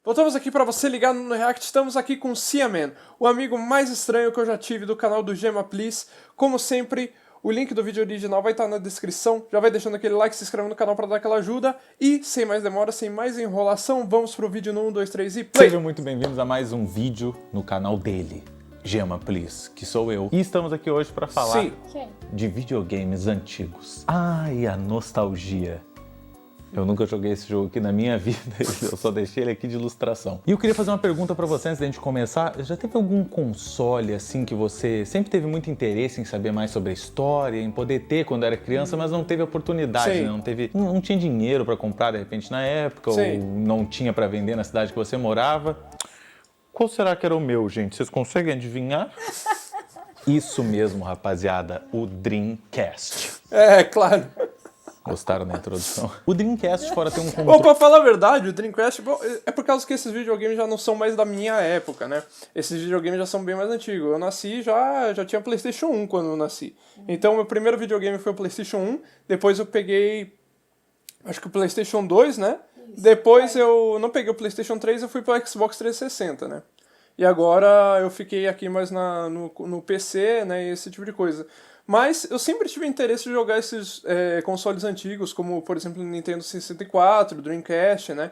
Voltamos aqui para você ligado no React, estamos aqui com o Siaman, o amigo mais estranho que eu já tive do canal do Gema Please. Como sempre, o link do vídeo original vai estar na descrição, já vai deixando aquele like, se inscreve no canal para dar aquela ajuda. E, sem mais demora, sem mais enrolação, vamos pro vídeo no 1, 2, 3 e play! Sejam muito bem-vindos a mais um vídeo no canal dele, Gema Please, que sou eu. E estamos aqui hoje para falar de videogames antigos. Ai, a nostalgia. Eu nunca joguei esse jogo aqui na minha vida, eu só deixei ele aqui de ilustração. E eu queria fazer uma pergunta pra você antes da gente começar. Já teve algum console assim que você sempre teve muito interesse em saber mais sobre a história, em poder ter quando era criança, mas não teve oportunidade, né? Não tinha dinheiro pra comprar de repente na época, ou não tinha pra vender na cidade que você morava? Qual será que era o meu, gente? Vocês conseguem adivinhar? Isso mesmo, rapaziada, o Dreamcast. É, claro. Gostaram da introdução? O Dreamcast, fora ter um controle... Bom, pra falar a verdade, o Dreamcast é por causa que esses videogames já não são mais da minha época, né? Esses videogames já são bem mais antigos. Eu nasci já tinha PlayStation 1 quando eu nasci. Então, meu primeiro videogame foi o PlayStation 1. Depois eu peguei, acho que o PlayStation 2, né? Depois eu não peguei o PlayStation 3, eu fui pro Xbox 360, né? E agora eu fiquei aqui mais no PC, né? Esse tipo de coisa. Mas eu sempre tive interesse de jogar esses consoles antigos, como, por exemplo, o Nintendo 64, Dreamcast, né?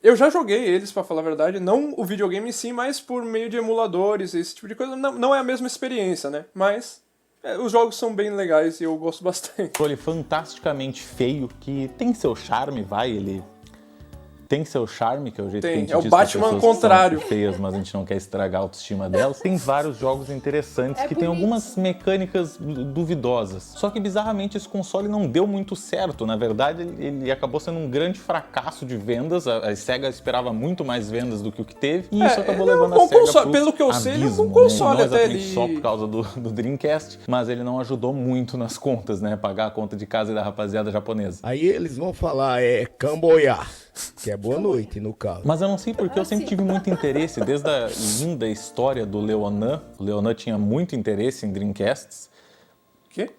Eu já joguei eles, pra falar a verdade, não o videogame em si, mas por meio de emuladores, esse tipo de coisa. Não é a mesma experiência, né? Mas os jogos são bem legais e eu gosto bastante. Controle fantasticamente feio, que tem seu charme, ele... Tem seu charme, que é o jeito que a gente diz o Batman ao contrário. Que são feias, mas a gente não quer estragar a autoestima delas. Tem vários jogos interessantes que tem algumas mecânicas duvidosas. Só que, bizarramente, esse console não deu muito certo. Na verdade, ele acabou sendo um grande fracasso de vendas. A Sega esperava muito mais vendas do que o que teve. E isso acabou levando a Sega pro pelo que eu sei, ele é um bom abismo, console, né? Não até exatamente só por causa do Dreamcast, mas ele não ajudou muito nas contas, né? Pagar a conta de casa da rapaziada japonesa. Aí eles vão falar, Camboya, que é boa noite, no caso. Mas eu não sei porque eu sempre tive muito interesse, desde a linda história do Leonan. O Leonan tinha muito interesse em Dreamcasts. Quê?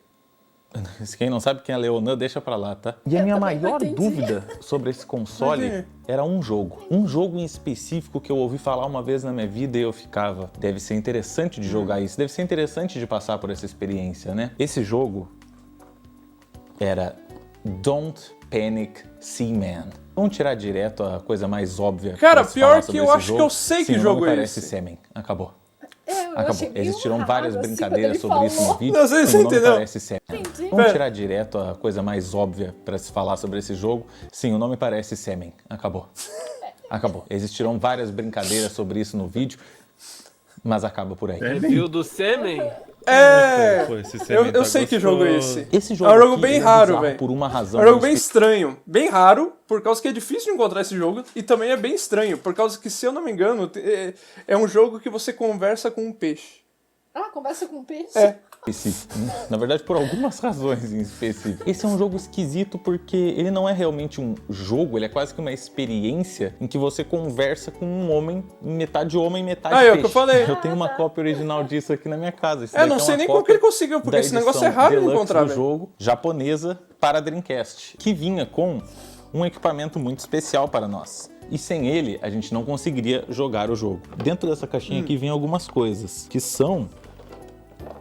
Quem não sabe quem é Leonan, deixa pra lá, tá? E a minha maior dúvida sobre esse console era um jogo. Um jogo em específico que eu ouvi falar uma vez na minha vida e eu ficava, deve ser interessante de jogar isso, deve ser interessante de passar por essa experiência, né? Esse jogo era Don't Panic Seaman. Vamos tirar direto a coisa mais óbvia. Cara, pior que eu acho que eu sei que jogo é esse. Parece Semen. Acabou. Acabou. Existiram várias brincadeiras sobre isso no vídeo. Não sei se você entendeu. Parece Semen. Vamos tirar direto a coisa mais óbvia para se falar sobre esse jogo. Sim, o nome parece Semen. Acabou. Acabou. Existirão várias brincadeiras sobre isso no vídeo, mas acaba por aí. Review do Semen? Eu sei que jogo é esse. Esse jogo é um jogo bem raro, velho. Por uma razão. É um jogo bem estranho. Bem raro, por causa que é difícil de encontrar esse jogo. E também é bem estranho, por causa que, se eu não me engano, é um jogo que você conversa com um peixe. Ah, conversa com um peixe? É. Na verdade, por algumas razões em específico. Esse é um jogo esquisito porque ele não é realmente um jogo, ele é quase que uma experiência em que você conversa com um homem, metade peixe. É o que eu falei. Eu tenho uma cópia original disso aqui na minha casa. Não sei nem como que ele conseguiu, porque esse negócio é raro de encontrar, do jogo japonesa para Dreamcast, que vinha com um equipamento muito especial para nós. E sem ele, a gente não conseguiria jogar o jogo. Dentro dessa caixinha aqui vem algumas coisas, que são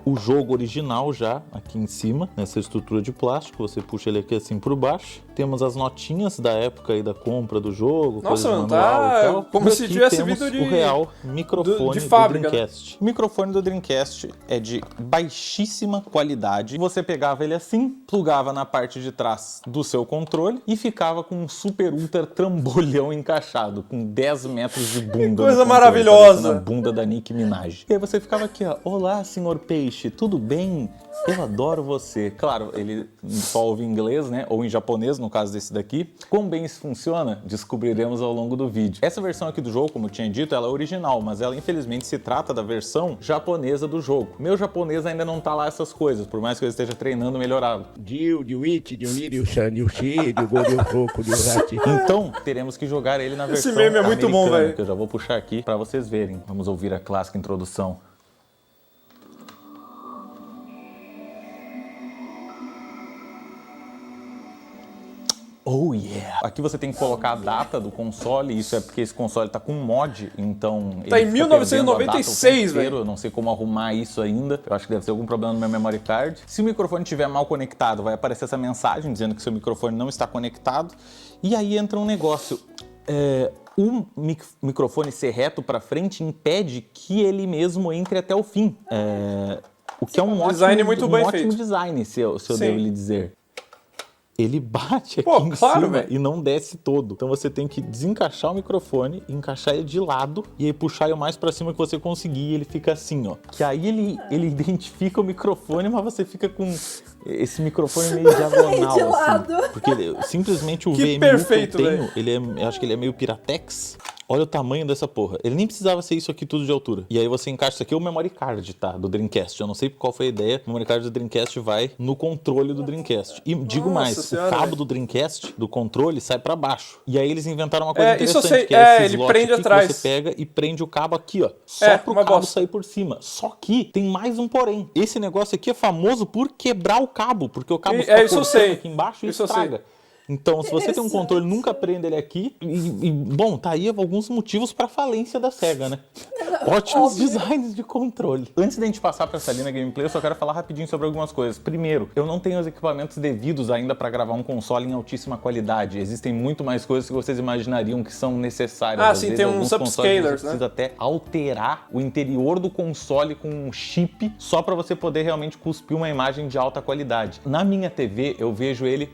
o jogo original já, aqui em cima, nessa estrutura de plástico. Você puxa ele aqui assim por baixo. Temos as notinhas da época aí da compra do jogo. Nossa, mano, tá como se tivesse vindo de... o real microfone de fábrica, do Dreamcast. Né? O microfone do Dreamcast é de baixíssima qualidade. Você pegava ele assim, plugava na parte de trás do seu controle e ficava com um super ultra trambolhão encaixado, com 10 metros de bunda. Coisa maravilhosa! Na bunda da Nicki Minaj. E aí você ficava aqui, ó. Olá, senhor peixe, tudo bem? Eu adoro você. Claro, ele só ouve em inglês, né? Ou em japonês, no caso desse daqui. Como bem isso funciona, descobriremos ao longo do vídeo. Essa versão aqui do jogo, como eu tinha dito, ela é original, mas ela infelizmente se trata da versão japonesa do jogo. Meu japonês ainda não tá lá essas coisas, por mais que eu esteja treinando melhorado. Então, teremos que jogar ele na versão Esse meme é muito bom, velho. Que eu já vou puxar aqui pra vocês verem. Vamos ouvir a clássica introdução. Oh yeah! Aqui você tem que colocar a data do console, isso é porque esse console tá com mod, então... Tá em 1996, velho. Eu não sei como arrumar isso ainda, eu acho que deve ter algum problema no meu memory card. Se o microfone estiver mal conectado, vai aparecer essa mensagem dizendo que seu microfone não está conectado. E aí entra um negócio, o microfone ser reto para frente impede que ele mesmo entre até o fim. O que é um ótimo design, se eu devo lhe dizer. Ele bate aqui em cima e não desce todo. Então você tem que desencaixar o microfone, encaixar ele de lado e aí puxar ele o mais pra cima que você conseguir e ele fica assim, ó. Que aí ele identifica o microfone, mas você fica com esse microfone meio diagonal, assim. Porque simplesmente o VMU perfeito, que eu tenho, eu acho que ele é meio Piratex. Olha o tamanho dessa porra. Ele nem precisava ser isso aqui tudo de altura. E aí você encaixa isso aqui, o memory card, tá? Do Dreamcast. Eu não sei qual foi a ideia. O memory card do Dreamcast vai no controle do Dreamcast. E digo mais, o cabo do Dreamcast, do controle, sai pra baixo. E aí eles inventaram uma coisa interessante, isso eu sei. que é esse ele prende aqui atrás. que você pega e prende o cabo aqui, ó. Só pro cabo sair por cima. Só que tem mais um porém. Esse negócio aqui é famoso por quebrar o cabo, porque o cabo fica cortando aqui embaixo e estraga. Então, se você tem um controle, nunca prenda ele aqui. Bom, tá aí alguns motivos pra falência da SEGA, né? Ótimos designs de controle. Antes da gente passar pra essa linha gameplay, eu só quero falar rapidinho sobre algumas coisas. Primeiro, eu não tenho os equipamentos devidos ainda pra gravar um console em altíssima qualidade. Existem muito mais coisas que vocês imaginariam que são necessárias. Às vezes, tem uns upscalers, né? Você precisa até alterar o interior do console com um chip só pra você poder realmente cuspir uma imagem de alta qualidade. Na minha TV, eu vejo ele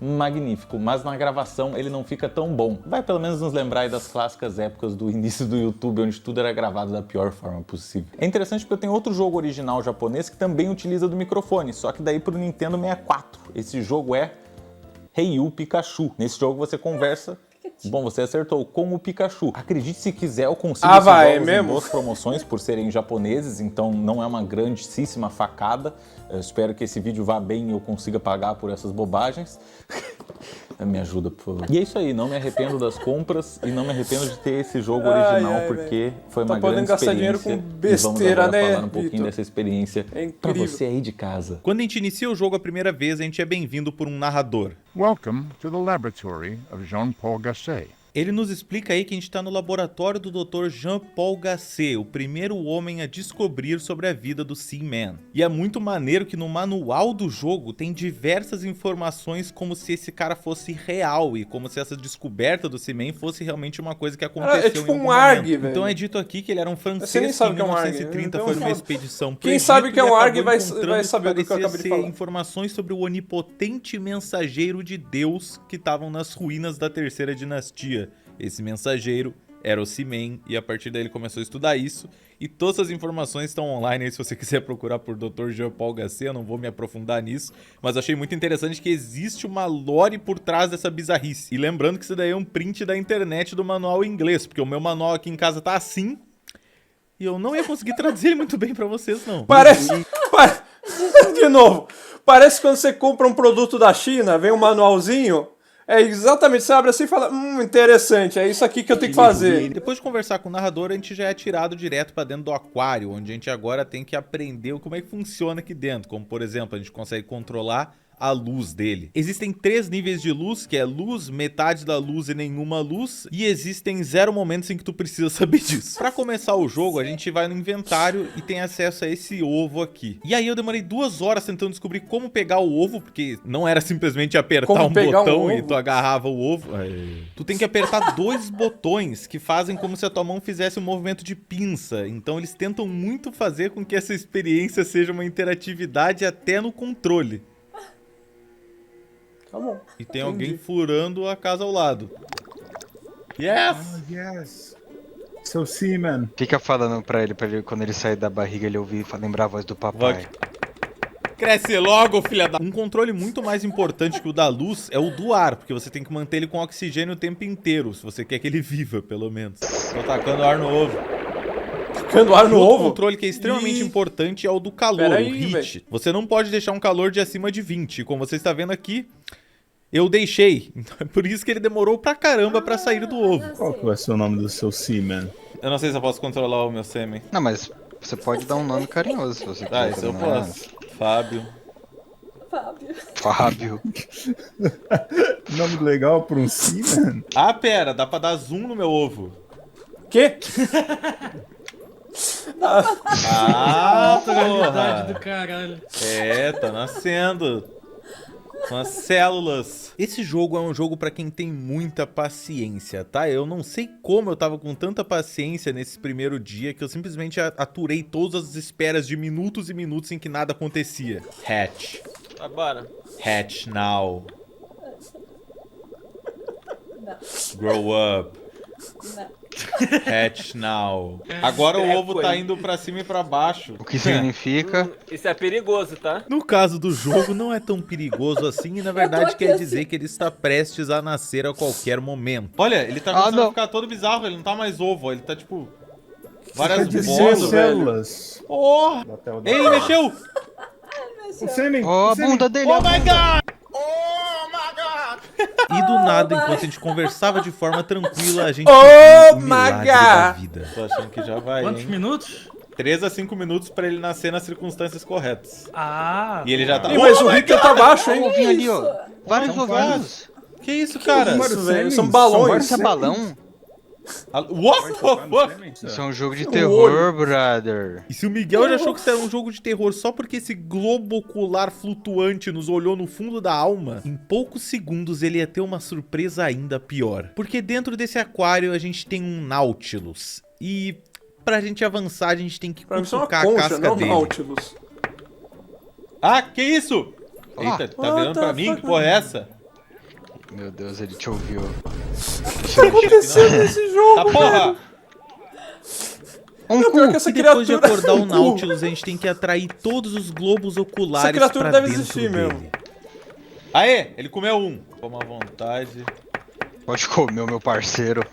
magnífico, mas na gravação ele não fica tão bom. Vai pelo menos nos lembrar aí das clássicas épocas do início do YouTube, onde tudo era gravado da pior forma possível. É interessante porque eu tenho outro jogo original japonês que também utiliza do microfone, só que daí pro Nintendo 64. Esse jogo é Heiyu Pikachu. Nesse jogo você conversa... Bom, você acertou, com o Pikachu. Acredite se quiser, eu consigo esses jogos em boas promoções por serem japoneses, então não é uma grandíssima facada. Eu espero que esse vídeo vá bem e eu consiga pagar por essas bobagens. Me ajuda, por favor. E é isso aí, não me arrependo das compras e não me arrependo de ter esse jogo original, porque foi uma grande experiência. Gastar dinheiro com besteira, e vamos agora falar um pouquinho dessa experiência pra você aí de casa. Quando a gente inicia o jogo a primeira vez, a gente é bem-vindo por um narrador. Welcome to the laboratory of Jean-Paul Gasset. Ele nos explica aí que a gente está no laboratório do Dr. Jean-Paul Gasset, o primeiro homem a descobrir sobre a vida do Seaman. E é muito maneiro que no manual do jogo tem diversas informações como se esse cara fosse real e como se essa descoberta do Seaman fosse realmente uma coisa que aconteceu é tipo um ARG, velho. Então é dito aqui que ele era um francês que em 1930 foi numa expedição pro Quem Egito sabe que é um ARG vai saber do que eu acabei de falar. Informações sobre o onipotente mensageiro de Deus que estavam nas ruínas da Terceira Dinastia. Esse mensageiro era o Seaman e a partir daí ele começou a estudar isso e todas as informações estão online aí se você quiser procurar por Dr. Jean-Paul Gasset, eu não vou me aprofundar nisso, mas achei muito interessante que existe uma lore por trás dessa bizarrice. E lembrando que isso daí é um print da internet do manual em inglês, porque o meu manual aqui em casa tá assim e eu não ia conseguir traduzir muito bem pra vocês, não. De novo, parece quando você compra um produto da China, vem um manualzinho... É exatamente, você abre assim e fala, interessante, é isso aqui que eu tenho que fazer. Depois de conversar com o narrador, a gente já é tirado direto pra dentro do aquário, onde a gente agora tem que aprender como é que funciona aqui dentro. Como, por exemplo, a gente consegue controlar a luz dele. Existem 3 níveis de luz, que é luz, metade da luz e nenhuma luz, e existem 0 momentos em que tu precisa saber disso. Pra começar o jogo, a gente vai no inventário e tem acesso a esse ovo aqui. E aí eu demorei 2 horas tentando descobrir como pegar o ovo, porque não era simplesmente apertar um botão e tu agarrava o ovo. Tu tem que apertar 2 botões que fazem como se a tua mão fizesse um movimento de pinça. Então eles tentam muito fazer com que essa experiência seja uma interatividade até no controle. Tá bom. E tem alguém furando a casa ao lado. Yes! Oh, yes. Seu Seaman. Fica falando pra ele quando ele sair da barriga, ele ouvir lembrar a voz do papai. Cresce logo, filha da... Um controle muito mais importante que o da luz é o do ar, porque você tem que manter ele com oxigênio o tempo inteiro, se você quer que ele viva, pelo menos. Tô tacando ar no ovo. Tacando ar no ovo? O controle que é extremamente importante é o do calor, o heat. Você não pode deixar um calor de acima de 20, como você está vendo aqui. Eu deixei, então é por isso que ele demorou pra caramba pra sair do ovo. Qual que vai ser o nome do seu Seaman? Eu não sei se eu posso controlar o meu sêmen. Não, mas você pode dar um nome carinhoso se você quiser. Ah, isso eu posso. Fábio. Fábio. Nome legal pra um Seaman? Ah, pera, dá pra dar zoom no meu ovo. Quê? Ah, Qualidade porra. do caralho. É, tá nascendo. São as células. Esse jogo é um jogo pra quem tem muita paciência, tá? Eu não sei como eu tava com tanta paciência nesse primeiro dia que eu simplesmente aturei todas as esperas de minutos e minutos em que nada acontecia. Hatch. Agora. Hatch now. Não. Grow up. Não. Hatch now. Agora o ovo tá indo pra cima e pra baixo. O que significa? Isso é perigoso, tá? No caso do jogo, não é tão perigoso assim e na verdade quer dizer que ele está prestes a nascer a qualquer momento. Olha, ele tá começando a ficar todo bizarro, ele não tá mais ovo, ó, ele tá tipo... várias bolas, células. Oh! Ele mexeu! O sêmen. Ó, a bunda dele. Oh my god! E do nada, enquanto a gente conversava de forma tranquila, a gente viu o milagre da vida. Tô achando que já vai, Quantos hein? minutos? 3 a 5 minutos pra ele nascer nas circunstâncias corretas. Ah. E ele já tá... Ih, mas o Ritter tá baixo, Ó, o hein? ovinho ali, ó. Vários São ovinhos. Que isso, cara? Isso, velho. São São balões. Isso é balão? What the fuck? Isso é um jogo de terror, brother. E se o Miguel já achou que isso era um jogo de terror só porque esse globo ocular flutuante nos olhou no fundo da alma, em poucos segundos ele ia ter uma surpresa ainda pior. Porque dentro desse aquário a gente tem um Nautilus. E pra gente avançar a gente tem que Pra mim, isso é uma cutucar a concha, casca não dele. Nautilus. Ah, que isso? Eita, tá virando pra mim? Que porra é essa? Meu Deus, ele te ouviu. O que tá acontecendo nesse jogo, Tá porra! Um Não, pior que essa E depois de criatura... acordar o Nautilus, a gente tem que atrair todos os globos oculares Essa criatura pra deve dentro existir dele. mesmo. Aê, ele comeu um. Toma à vontade. Pode comer o meu parceiro.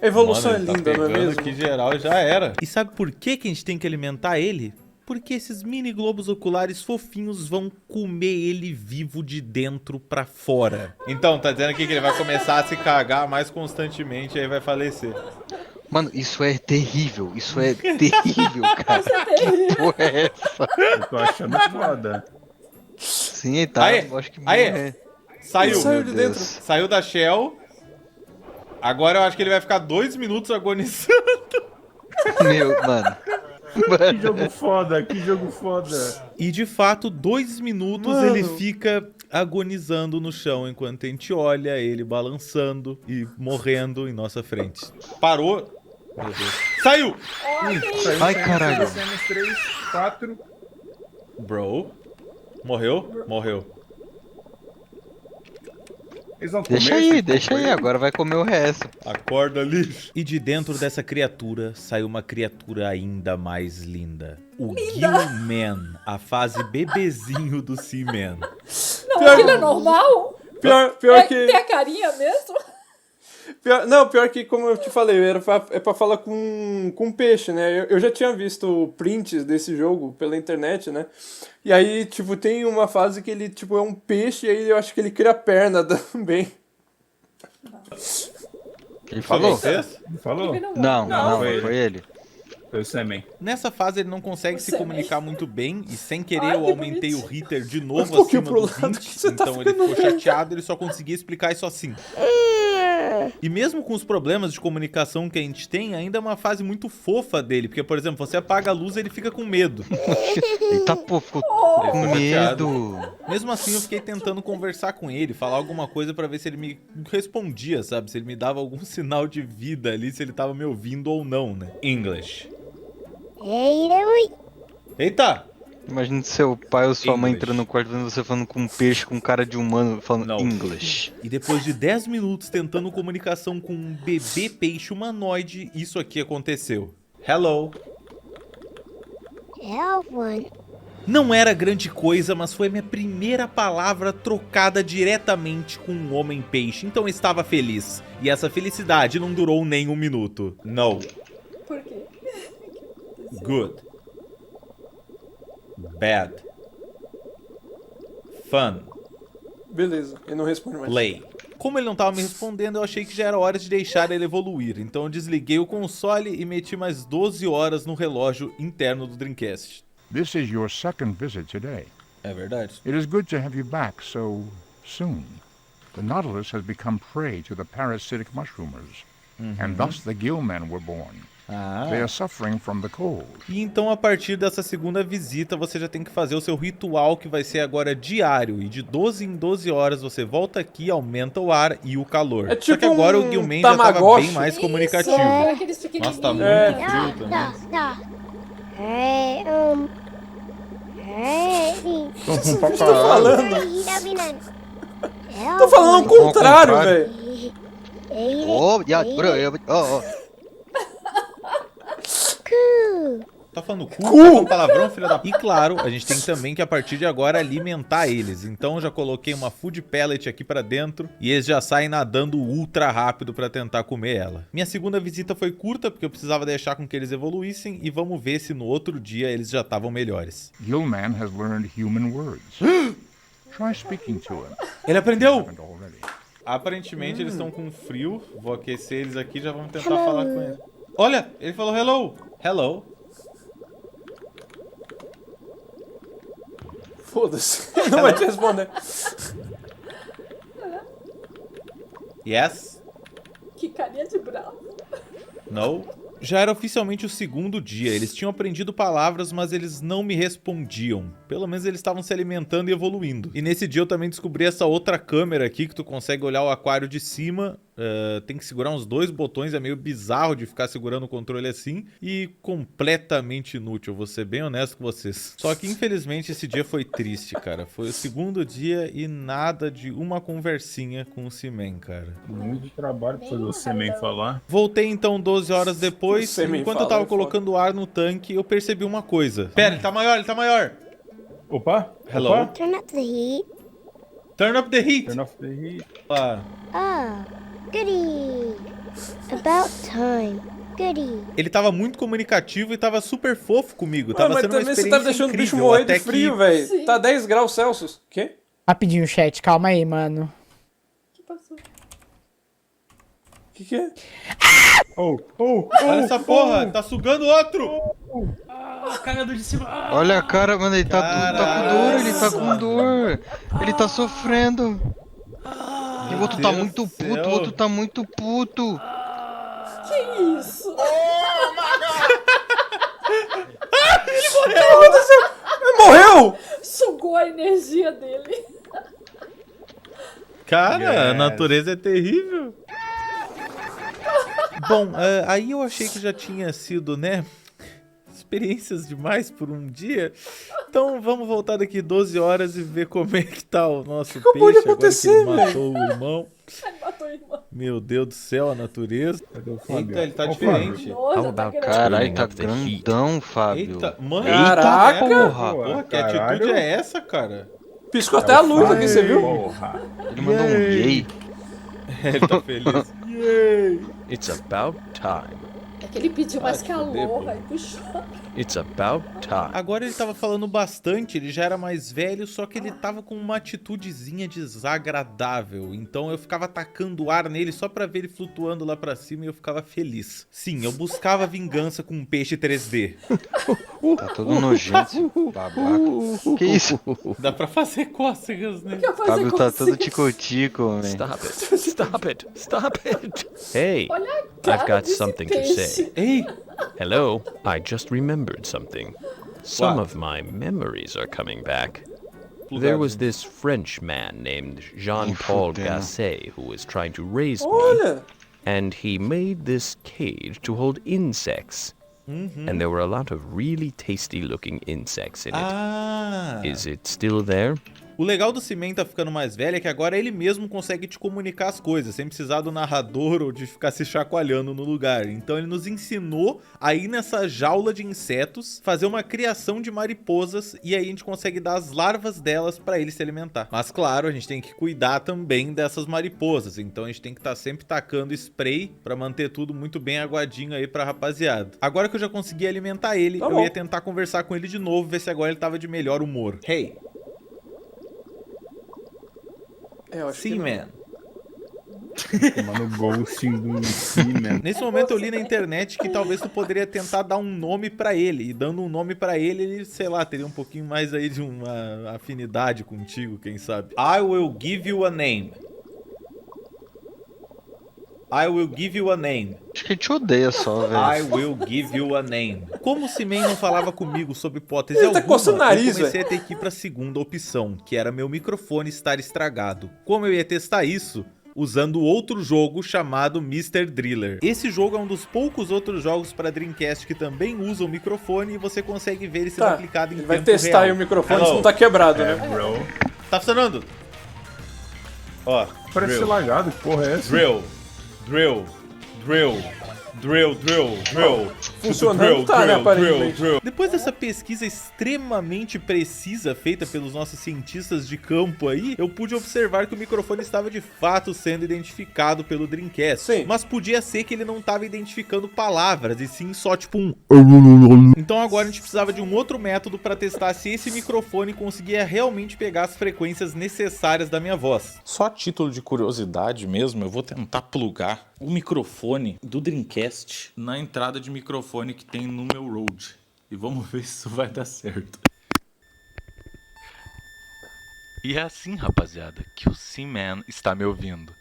A evolução Mano, ele é linda, tá não é pegando mesmo? aqui geral e já era. E sabe por que que a gente tem que alimentar ele? Porque esses mini globos oculares fofinhos vão comer ele vivo de dentro pra fora. Então, tá dizendo aqui que ele vai começar a se cagar mais constantemente e aí vai falecer. Mano, isso é terrível. Isso é terrível, cara. Que porra é essa? Eu tô achando foda. Sim, tá. Aê, Eu acho que aê. morre. Saiu. Saiu de Meu dentro. Deus. Saiu da Shell. Agora eu acho que ele vai ficar 2 minutos agonizando. Meu, mano. Que jogo foda, que jogo foda. E de fato, 2 minutos Mano. ele fica agonizando no chão enquanto a gente olha ele balançando e morrendo em nossa frente. Parou. Meu Deus. Saiu! Ai, caralho. 3, 4. Bro. Morreu? Morreu. Eles vão comer Deixa esse aí, deixa coco aí. Agora vai comer o resto. Acorda, lixo. E de dentro dessa criatura saiu uma criatura ainda mais linda. O Gillman, a fase bebezinho do Seaman. Não, aquilo é normal? Pior É, que... tem a carinha mesmo? Pior que, como eu te falei, é pra falar com peixe, né? Eu já tinha visto prints desse jogo pela internet, né? E aí, tipo, tem uma fase que ele, tipo, é um peixe e aí eu acho que ele cria perna também. Ele Foi falou? vocês? Falou? Não, Foi ele. foi ele. Foi o sêmen. Nessa fase ele não consegue se Você comunicar muito bem e sem querer Ai, eu que aumentei o bonitinho. hitter de Um novo pouquinho acima pro do lado 20, que você tá então ele ficando ficou chateado, ele só conseguia explicar isso assim. E mesmo com os problemas de comunicação que a gente tem, ainda é uma fase muito fofa dele, porque, por exemplo, você apaga a luz e ele fica com medo. Eita, pô, ficou Ele com ficou chateado. medo. Mesmo assim, eu fiquei tentando conversar com ele, falar alguma coisa pra ver se ele me respondia, sabe? Se ele me dava algum sinal de vida ali, se ele tava me ouvindo ou não, né? English. Eita! Imagina seu pai ou sua mãe English. entrando no quarto vendo você falando com um peixe, com cara de humano, falando Não. English. E depois de 10 minutos tentando comunicação com um bebê peixe humanoide, isso aqui aconteceu. Hello. Não era grande coisa, mas foi a minha primeira palavra trocada diretamente com um homem peixe, então eu estava feliz. E essa felicidade não durou nem 1 minuto. No. Por quê? Good. Bad. Fun. Beleza, ele não responde mais. Play. Como ele não tava me respondendo, eu achei que já era hora de deixar ele evoluir. Então eu desliguei o console e meti mais 12 horas no relógio interno do Dreamcast. This is your second visit today. É verdade. It is good to have you back so soon. The Nautilus has become prey to the parasitic mushroomers, and thus the Gillmen were born. They are suffering from the cold. E então, a partir dessa segunda visita, você já tem que fazer o seu ritual, que vai ser agora diário. E de 12 em 12 horas você volta aqui, aumenta o ar e o calor. É tipo Só que agora o Gillman já tava bem mais comunicativo. Aqueles Nossa, tá pequenininhos. muito frio também. Tô falando o contrário, velho. Oh, yeah, bro, oh. Tá falando cu? Tá falando palavrão, filha da... E claro, a gente tem também que a partir de agora alimentar eles. Então eu já coloquei uma food pellet aqui pra dentro e eles já saem nadando ultra rápido pra tentar comer ela. Minha segunda visita foi curta porque eu precisava deixar com que eles evoluíssem e vamos ver se no outro dia eles já estavam melhores. Gillman has learned human words. Try speaking to him. Ele aprendeu! Haven't already. Aparentemente eles estão com frio. Vou aquecer eles aqui e já vamos tentar falar com ele. Olha, ele falou hello. Hello. Foda-se. Não vai te responder. Yes. Que carinha de bravo. No. Já era oficialmente o segundo dia. Eles tinham aprendido palavras, mas eles não me respondiam. Pelo menos eles estavam se alimentando e evoluindo. E nesse dia eu também descobri essa outra câmera aqui, que tu consegue olhar o aquário de cima. Tem que segurar uns 2 botões, é meio bizarro de ficar segurando o controle assim. E completamente inútil, vou ser bem honesto com vocês. Só que infelizmente esse dia foi triste, cara. Foi o segundo dia e nada de uma conversinha com o Seaman, cara. Muito trabalho pra fazer o Seaman falar. Voltei então 12 horas depois. Enquanto eu tava colocando ar no tanque, eu percebi uma coisa. Pera, ele tá maior, ele tá maior. Opa! Hello? Opa. Turn up the heat. Turn up the heat. Turn off the heat. Ah. Ah, goody. About time. Goody. Ele tava muito comunicativo e tava super fofo comigo. Tava Mas sendo uma também você experiência tá deixando o bicho incrível, morrer até de frio, que... velho. Tá 10 graus Celsius. Quê? Rapidinho, chat, calma aí, mano. O que passou? Que é? Olha essa porra, tá sugando outro! Cagador de cima. Olha a cara, mano, ele tá com dor, ele tá com dor. Ele tá sofrendo. E o outro tá muito puto, o outro tá muito puto. Que isso? Ele morreu! Sugou a energia dele. Cara, a natureza é terrível. Bom, aí eu achei que já tinha sido, né, experiências demais por um dia. Então vamos voltar daqui 12 horas e ver como é que tá o nosso Acabou de peixe agora que acontecer, ele matou o irmão. Ele matou o irmão. Meu Deus do céu, a natureza. Eita, ele tá Ô, diferente. Nossa, tá grande. Caralho, tá grandão, Fábio. Eita, mano. Caraca! Porra, que Caralho. atitude é essa, cara? Piscou até a luz aqui, você viu? Porra. Ele mandou um yay. Ele tá feliz. It's about time. É que ele pediu mais calor, pô. aí puxou. It's about time. Agora ele tava falando bastante, ele já era mais velho, só que ele tava com uma atitudezinha desagradável. Então eu ficava atacando ar nele só pra ver ele flutuando lá pra cima e eu ficava feliz. Sim, eu buscava vingança com um peixe 3D. Tá todo nojento, babaca. Que isso? Dá pra fazer cócegas, né? Que eu fazer Fábio tá consigo. todo tico-tico, velho. Stop it. Stop it. Stop it. Hey, Olha a cara I've got desse something to peixe. say. Ei, Hello, I just remembered something. Some What? of my memories are coming back. There was this French man named Jean-Paul fudendo. Gasset who was trying to raise me, Olha! and he made this cage to hold insects. And there were a lot of really tasty looking insects in it. ah... Is it still there? O legal do Seaman tá ficando mais velho é que agora ele mesmo consegue te comunicar as coisas, sem precisar do narrador ou de ficar se chacoalhando no lugar. Então ele nos ensinou a ir nessa jaula de insetos, fazer uma criação de mariposas e aí a gente consegue dar as larvas delas pra ele se alimentar. Mas claro, a gente tem que cuidar também dessas mariposas, então a gente tem que estar sempre tacando spray pra manter tudo muito bem aguadinho aí pra rapaziada. Agora que eu já consegui alimentar ele, Tá eu bom. ia tentar conversar com ele de novo, ver se agora ele tava de melhor humor. Hey! É, eu acho que não. Seaman, Mano, ghosting do Seaman. Nesse momento eu li na internet que talvez tu poderia tentar dar um nome pra ele. E dando um nome pra ele, ele, sei lá, teria um pouquinho mais aí de uma afinidade contigo, quem sabe. I will give you a name. I will give you a name. Acho que a gente odeia só, velho. I will give you a name. Como o Seaman não falava comigo sobre hipótese Ele tá alguma, coçando o nariz, eu comecei a ter que ir pra segunda opção, que era meu microfone estar estragado. Como eu ia testar isso? Usando outro jogo chamado Mr. Driller. Esse jogo é um dos poucos outros jogos para Dreamcast que também usam microfone e você consegue ver ele sendo aplicado em tempo real. Vai testar aí o microfone se não tá quebrado, né? Bro. Tá funcionando? Ó. Parece ser lagado, que porra é essa? Drill. Drill. Drill. Drill, drill, drill. Funcionando tá, né, aparentemente. Depois dessa pesquisa extremamente precisa feita pelos nossos cientistas de campo aí, eu pude observar que o microfone estava de fato sendo identificado pelo Dreamcast. Sim. Mas podia ser que ele não estava identificando palavras, e sim só tipo um... Então agora a gente precisava de um outro método para testar se esse microfone conseguia realmente pegar as frequências necessárias da minha voz. Só a título de curiosidade mesmo, eu vou tentar plugar o microfone do Dreamcast na entrada de microfone que tem no meu Rode. E vamos ver se isso vai dar certo. E é assim, rapaziada, que o Seaman está me ouvindo.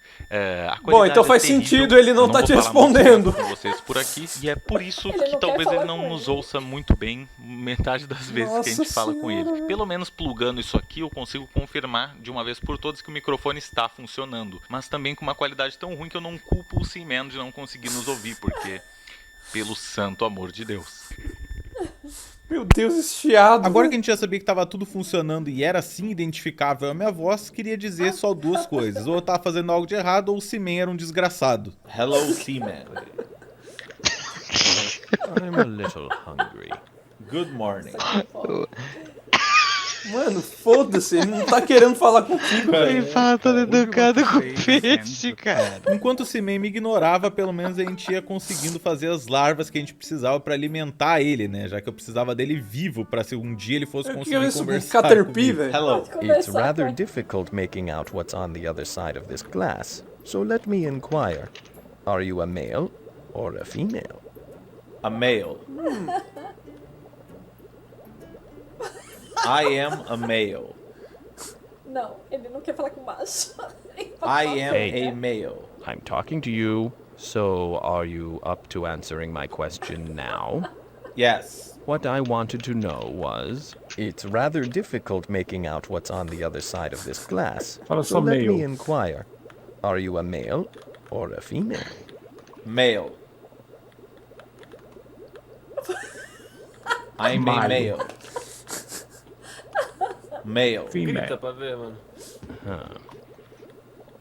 Bom, então faz sentido ele não tá te respondendo. Com vocês por aqui, e é por isso que talvez ele não nos ouça muito bem metade das vezes que a gente fala com ele. Pelo menos plugando isso aqui eu consigo confirmar de uma vez por todas que o microfone está funcionando. Mas também com uma qualidade tão ruim que eu não culpo o Seaman de não conseguir nos ouvir, porque... pelo santo amor de Deus. Meu Deus, esse chiado. Agora que a gente já sabia que tava tudo funcionando e era assim identificável a minha voz, queria dizer só duas coisas. Ou eu tava fazendo algo de errado, ou o Seaman era um desgraçado. Hello, Seaman. I'm a little hungry. Good morning. Mano, foda-se, ele não tá querendo falar contigo, velho. Ele fala todo educado com peixe, cara. Enquanto o Seaman me ignorava, pelo menos a gente ia conseguindo fazer as larvas que a gente precisava pra alimentar ele, né? Já que eu precisava dele vivo pra se um dia ele fosse conseguir conversar Caterpie, velho. Hello. It's rather difficult making out what's on the other side of this glass. So let me inquire. Are you a male or a female? A male. I am a male. Não, ele não quer falar com macho. I am a male. I'm talking to you, so are you up to answering my question now? Yes. What I wanted to know was, it's rather difficult making out what's on the other side of this glass. Fala So só let male. me inquire. Are you a male or a female? Male. I'm a male. Male. Female. pra ver, mano.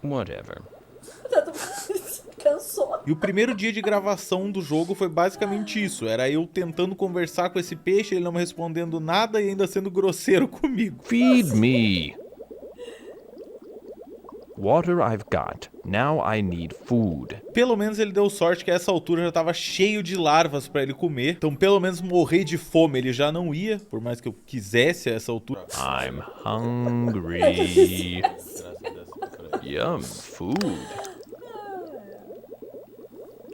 Whatever. Cansou. E o primeiro dia de gravação do jogo foi basicamente isso. Era eu tentando conversar com esse peixe, ele não me respondendo nada e ainda sendo grosseiro comigo. Feed me. Water I've got. Now I need food. Pelo menos ele deu sorte que a essa altura já tava cheio de larvas pra ele comer. Então pelo menos morrer de fome ele já não ia, por mais que eu quisesse a essa altura. I'm hungry. Yum, food.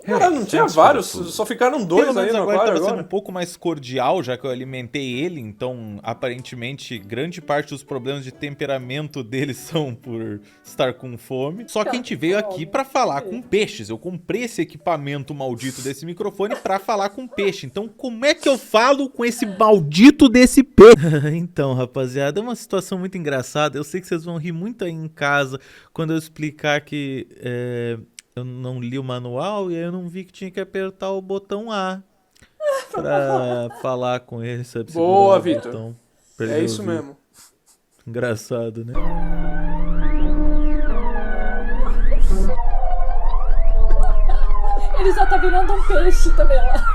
Cara, não tinha vários, só ficaram dois Pelo aí menos no agora aquário tava sendo agora. um pouco mais cordial, já que eu alimentei ele, então aparentemente grande parte dos problemas de temperamento dele são por estar com fome. Só que a gente veio aqui pra falar com peixes. Eu comprei esse equipamento maldito desse microfone pra falar com peixe. Então como é que eu falo com esse maldito desse peixe? Então, rapaziada, é uma situação muito engraçada. Eu sei que vocês vão rir muito aí em casa quando eu explicar que eu não li o manual e aí eu não vi que tinha que apertar o botão A pra falar com ele, sabe? Boa, Segurar o Vitor. botão pra É ele isso ouvir. mesmo. Engraçado, né? Ele já tá virando um peixe também lá.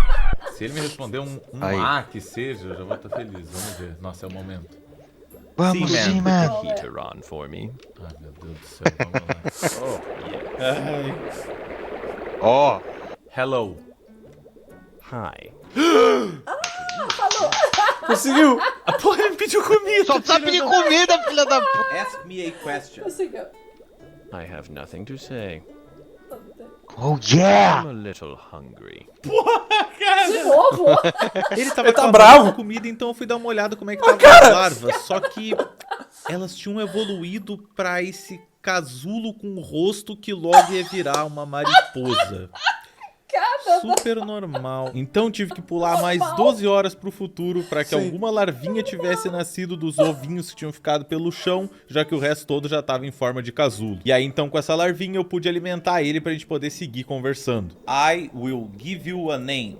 Se ele me responder um Aí. A que seja, eu já vou estar feliz. Vamos ver. Nossa, é o momento. Vamos, Put Seaman. the heater on for me. Ai, meu Deus do céu, vamos lá. Ó. Hello. Hi. Conseguiu! A porra, ele me pediu comida. Só precisa pedir comida, filha da puta. Ask me a question. Conseguiu. I have nothing to say. Oh yeah! I'm a little hungry. Porra, cara! De novo? Ele tava tá bravo. com comida, então eu fui dar uma olhada como é que tava as larvas. Só que elas tinham evoluído pra esse casulo com o rosto que logo ia virar uma mariposa. Super normal. Então tive que pular mais 12 horas pro futuro pra que alguma larvinha tivesse nascido dos ovinhos que tinham ficado pelo chão, já que o resto todo já tava em forma de casulo. E aí então com essa larvinha eu pude alimentar ele pra gente poder seguir conversando. I will give you a name.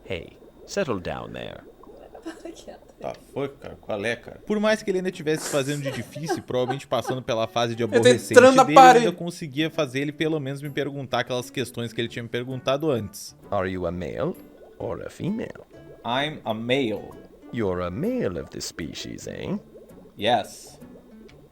Hey, settle down there. Tá, foi, cara? Qual é, cara? Por mais que ele ainda estivesse fazendo de difícil, provavelmente passando pela fase de aborrecente dele, eu ainda conseguia fazer ele pelo menos me perguntar aquelas questões que ele tinha me perguntado antes. Are you a male or a female? I'm a male. You're a male of the species, eh? Yes.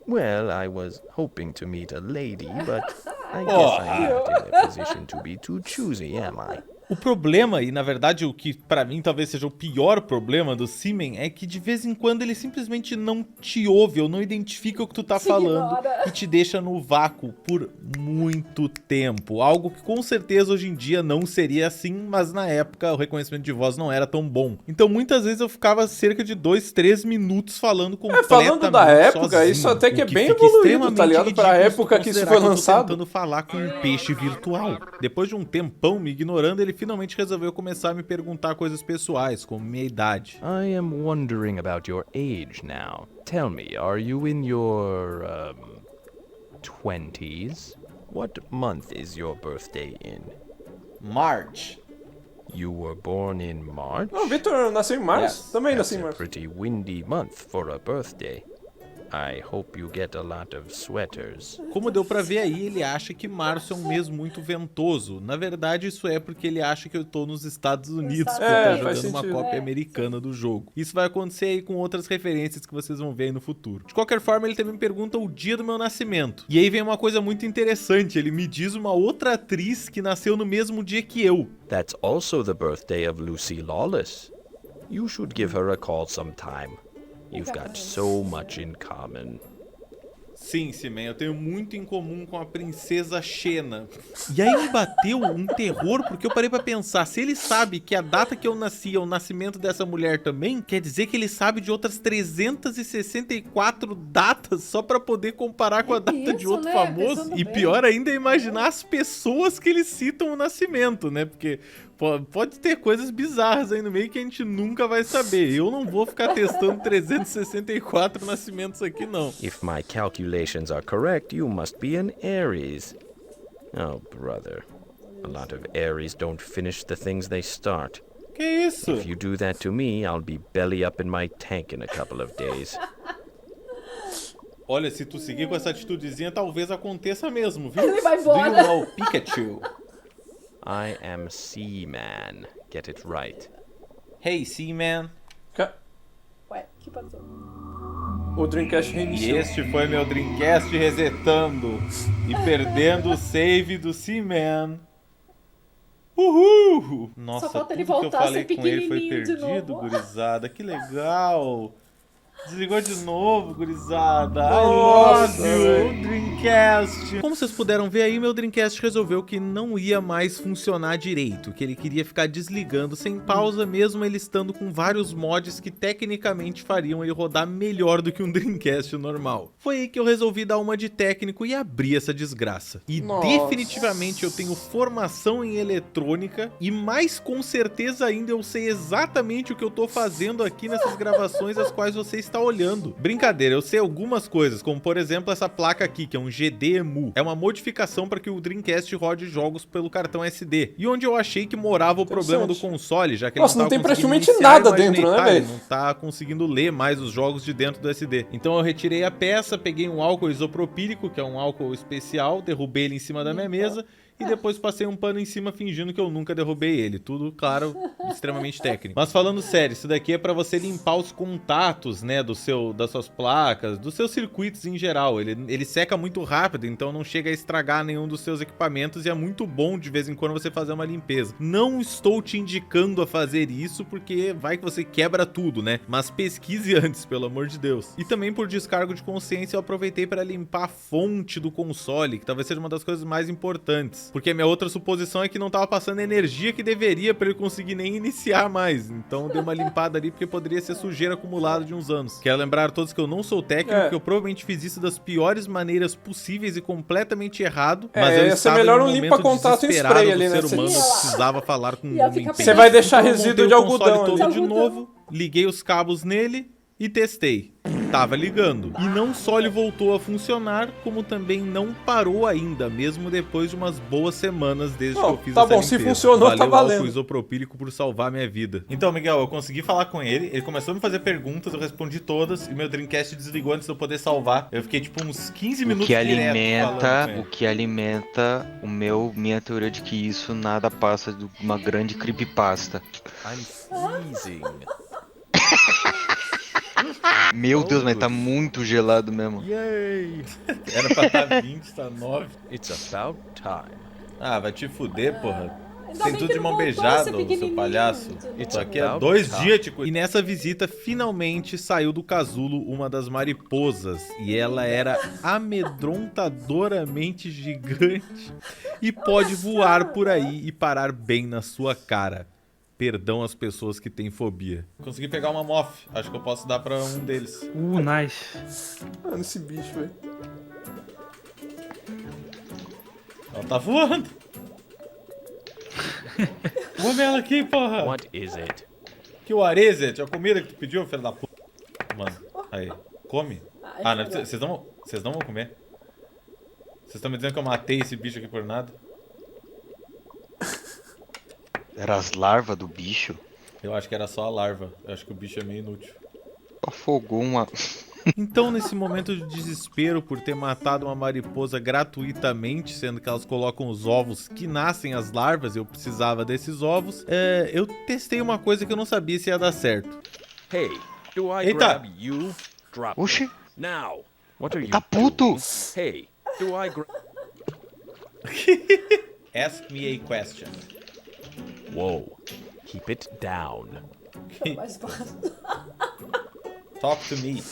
Well, I was hoping to meet a lady, but I guess I'm not in a position to be too choosy, am I? O problema, e na verdade o que pra mim talvez seja o pior problema do Seaman, é que de vez em quando ele simplesmente não te ouve ou não identifica o que tu tá falando e te deixa no vácuo por muito tempo. Algo que com certeza hoje em dia não seria assim, mas na época o reconhecimento de voz não era tão bom. Então muitas vezes eu ficava cerca de 2, 3 minutos falando completamente falando da época, sozinho, isso até que é bem evoluído, tá ligado? Pra época que isso foi lançado. Tentando falar com um peixe virtual. Depois de um tempão me ignorando, ele finalmente resolveu começar a me perguntar coisas pessoais, como minha idade. I am wondering about your age now. Tell me, are you in your 20s? What month is your birthday in? March. You were born in March? O Victor nasceu em março. Também nasci em março. Pretty windy month for a birthday. I hope you get a lot of sweaters. Como deu pra ver aí, ele acha que março é um mês muito ventoso. Na verdade, isso é porque ele acha que eu tô nos Estados Unidos, porque eu tô jogando uma cópia americana do jogo. Isso vai acontecer aí com outras referências que vocês vão ver aí no futuro. De qualquer forma, ele também me pergunta o dia do meu nascimento. E aí vem uma coisa muito interessante, ele me diz uma outra atriz que nasceu no mesmo dia que eu. That's also the birthday of Lucy Lawless. You should give her a call sometime. You've got so much in common. Sim, Seaman, eu tenho muito em comum com a princesa Xena. E aí me bateu um terror, porque eu parei pra pensar, se ele sabe que a data que eu nasci é o nascimento dessa mulher também, quer dizer que ele sabe de outras 364 datas só pra poder comparar com a data de outro famoso. E pior ainda é imaginar as pessoas que eles citam o nascimento, né? Porque pode ter coisas bizarras aí no meio que a gente nunca vai saber. Eu não vou ficar testando 364 nascimentos aqui, não. If my calculations are correct, you must be an Aries. Oh, brother. A lot of Aries don't finish the things they start. Que isso? If you do that to me, I'll be belly up in my tank in a couple of days. Olha, se tu seguir com essa atitudezinha, talvez aconteça mesmo, viu? Ele vai embora. Do you know Pikachu? I am Seaman. Get it right. Hey, Seaman. Ué, o que passou? O Dreamcast reiniciou. E este foi meu Dreamcast resetando e perdendo o save do Seaman. Uhul! Nossa, Só falta tudo ele que eu voltar a falei ser com ele foi pequenininho de perdido, novo. gurizada. Que legal! Desligou de novo, gurizada. Nossa, I love you, Dreamcast. Como vocês puderam ver aí, meu Dreamcast resolveu que não ia mais funcionar direito, que ele queria ficar desligando sem pausa, mesmo ele estando com vários mods que tecnicamente fariam ele rodar melhor do que um Dreamcast normal. Foi aí que eu resolvi dar uma de técnico e abrir essa desgraça. E definitivamente eu tenho formação em eletrônica e mais com certeza ainda eu sei exatamente o que eu tô fazendo aqui nessas gravações as quais vocês está olhando. Brincadeira, eu sei algumas coisas, como por exemplo essa placa aqui, que é um GD-EMU. É uma modificação para que o Dreamcast rode jogos pelo cartão SD. E onde eu achei que morava o problema do console, já que ele não tem praticamente nada dentro, né, velho? Não tá conseguindo ler mais os jogos de dentro do SD. Então eu retirei a peça, peguei um álcool isopropílico, que é um álcool especial, derrubei ele em cima da minha mesa e depois passei um pano em cima fingindo que eu nunca derrubei ele. Tudo, claro, extremamente técnico. Mas falando sério, isso daqui é pra você limpar os contatos, né, né, das suas placas, dos seus circuitos em geral. Ele seca muito rápido, então não chega a estragar nenhum dos seus equipamentos e é muito bom de vez em quando você fazer uma limpeza. Não estou te indicando a fazer isso porque vai que você quebra tudo, né? Mas pesquise antes, pelo amor de Deus. E também por descargo de consciência eu aproveitei para limpar a fonte do console, que talvez seja uma das coisas mais importantes. Porque a minha outra suposição é que não tava passando a energia que deveria para ele conseguir nem iniciar mais. Então eu dei uma limpada ali porque poderia ser sujeira acumulada de uns anos. Quero lembrar a todos que eu não sou técnico, que eu provavelmente fiz isso das piores maneiras possíveis e completamente errado. Mas eu estava melhor em um limpa-contato em spray ali, né? Ser humano, eu precisava falar com um homem. Você vai deixar resíduo de algodão todo ali. de novo, liguei os cabos nele e testei. Tava ligando. E não só ele voltou a funcionar, como também não parou ainda, mesmo depois de umas boas semanas desde que eu fiz essa limpeza. Se funcionou, tá valendo. Álcool isopropílico por salvar minha vida. Então, Miguel, eu consegui falar com ele começou a me fazer perguntas, eu respondi todas, e meu Dreamcast desligou antes de eu poder salvar. Eu fiquei, tipo, uns 15 minutos O que alimenta minha teoria de que isso nada passa de uma grande creepypasta. I'm freezing. Meu Deus, mas tá muito gelado mesmo. Yay! Era pra estar 20, tá 9. It's about time. Ah, vai te fuder, porra. Tem tudo de mão beijada, seu palhaço. Isso aqui é 2 dias, Tico. E nessa visita, finalmente saiu do casulo uma das mariposas. E ela era amedrontadoramente gigante. E pode voar por aí e parar bem na sua cara. Perdão às pessoas que têm fobia. Consegui pegar uma moth. Acho que eu posso dar pra um deles. Nice. Mano, esse bicho, velho. Ela tá voando. Vamos ela aqui, porra. What is it? Que what is it? É a comida que tu pediu, filho da puta. Mano, aí. Come. Ah, não, vocês não vão comer. Vocês estão me dizendo que eu matei esse bicho aqui por nada? Era as larvas do bicho? Eu acho que era só a larva. Eu acho que o bicho é meio inútil. Afogou uma... Então, nesse momento de desespero por ter matado uma mariposa gratuitamente, sendo que elas colocam os ovos que nascem as larvas, eu precisava desses ovos, eu testei uma coisa que eu não sabia se ia dar certo. Hey, do I grab you? Drop Oxi. Now. What are you Tá puto. Hey, do I grab... Ask me a question. Whoa. Keep it down. Talk to me.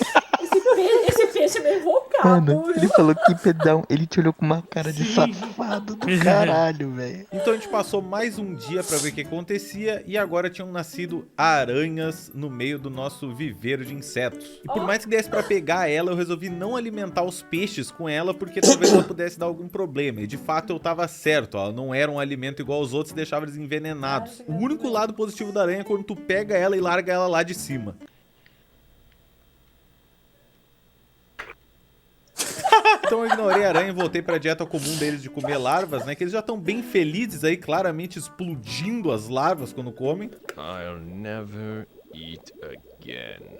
Esse peixe é meio invocado. Mano, ele falou que pedão. Ele te olhou com uma cara de safado do caralho, velho. Então a gente passou mais um dia pra ver o que acontecia e agora tinham nascido aranhas no meio do nosso viveiro de insetos. E por mais que desse pra pegar ela, eu resolvi não alimentar os peixes com ela porque talvez ela pudesse dar algum problema. E de fato eu tava certo, ela não era um alimento igual aos outros e deixava eles envenenados. O único lado positivo da aranha é quando tu pega ela e larga ela lá de cima. Então eu ignorei a aranha e voltei pra dieta comum deles de comer larvas, né? Que eles já estão bem felizes aí, claramente explodindo as larvas quando comem. I'll never eat again.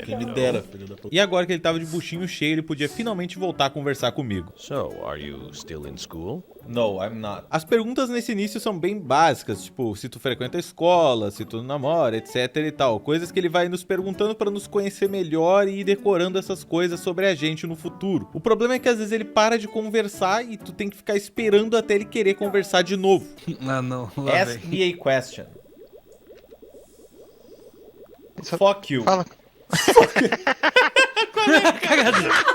Quem me dera, filho da puta. E agora que ele tava de buchinho cheio, ele podia finalmente voltar a conversar comigo. So, are you still in school? No, I'm not. As perguntas nesse início são bem básicas, tipo, se tu frequenta a escola, se tu namora, etc e tal. Coisas que ele vai nos perguntando pra nos conhecer melhor e ir decorando essas coisas sobre a gente no futuro. O problema é que às vezes ele para de conversar e tu tem que ficar esperando até ele querer conversar de novo. Não. Ask me a question. Fuck you. Fala.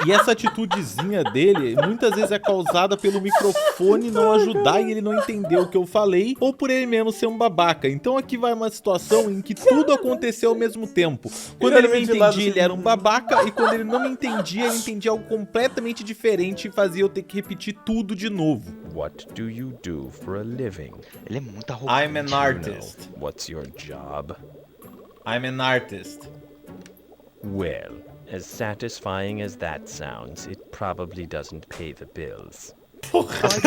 E essa atitudezinha dele muitas vezes é causada pelo microfone não ajudar e ele não entender o que eu falei, ou por ele mesmo ser um babaca. Então aqui vai uma situação em que tudo aconteceu ao mesmo tempo. Quando ele me entendia, ele era um babaca, e quando ele não me entendia, ele entendia algo completamente diferente e fazia eu ter que repetir tudo de novo. What do you do for a living? Ele é muito arrogante. I'm an artist. What's your job? I'm an artist. Well, as satisfying as that sounds, it probably doesn't pay the bills.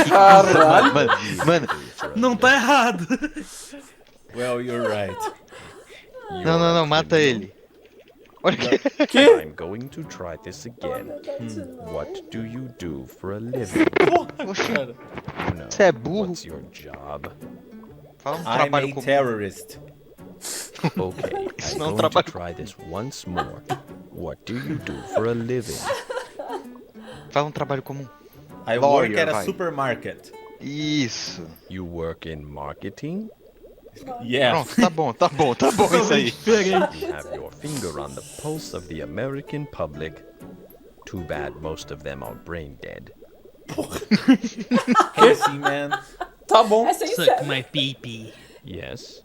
Caralho. Mano, não tá errado. Well, you're right. Não, mata ele. Olha que... I'm going to try this again. What do you do for a living? Você é burro. What's your job? Fala um I'm trabalho a comum. terrorist. Okay, Isso I'm não é um going to trabalho. try this once more. What do you do for a living? Fala um trabalho comum. I Lawyer, work at a vai. supermarket. Isso. You work in marketing? Yeah. Pronto, tá bom isso aí. You have your finger on the pulse of the American public. Too bad most of them are brain dead. Hey, Seaman. Tá bom. É sincero. Suck my pee-pee. Yes?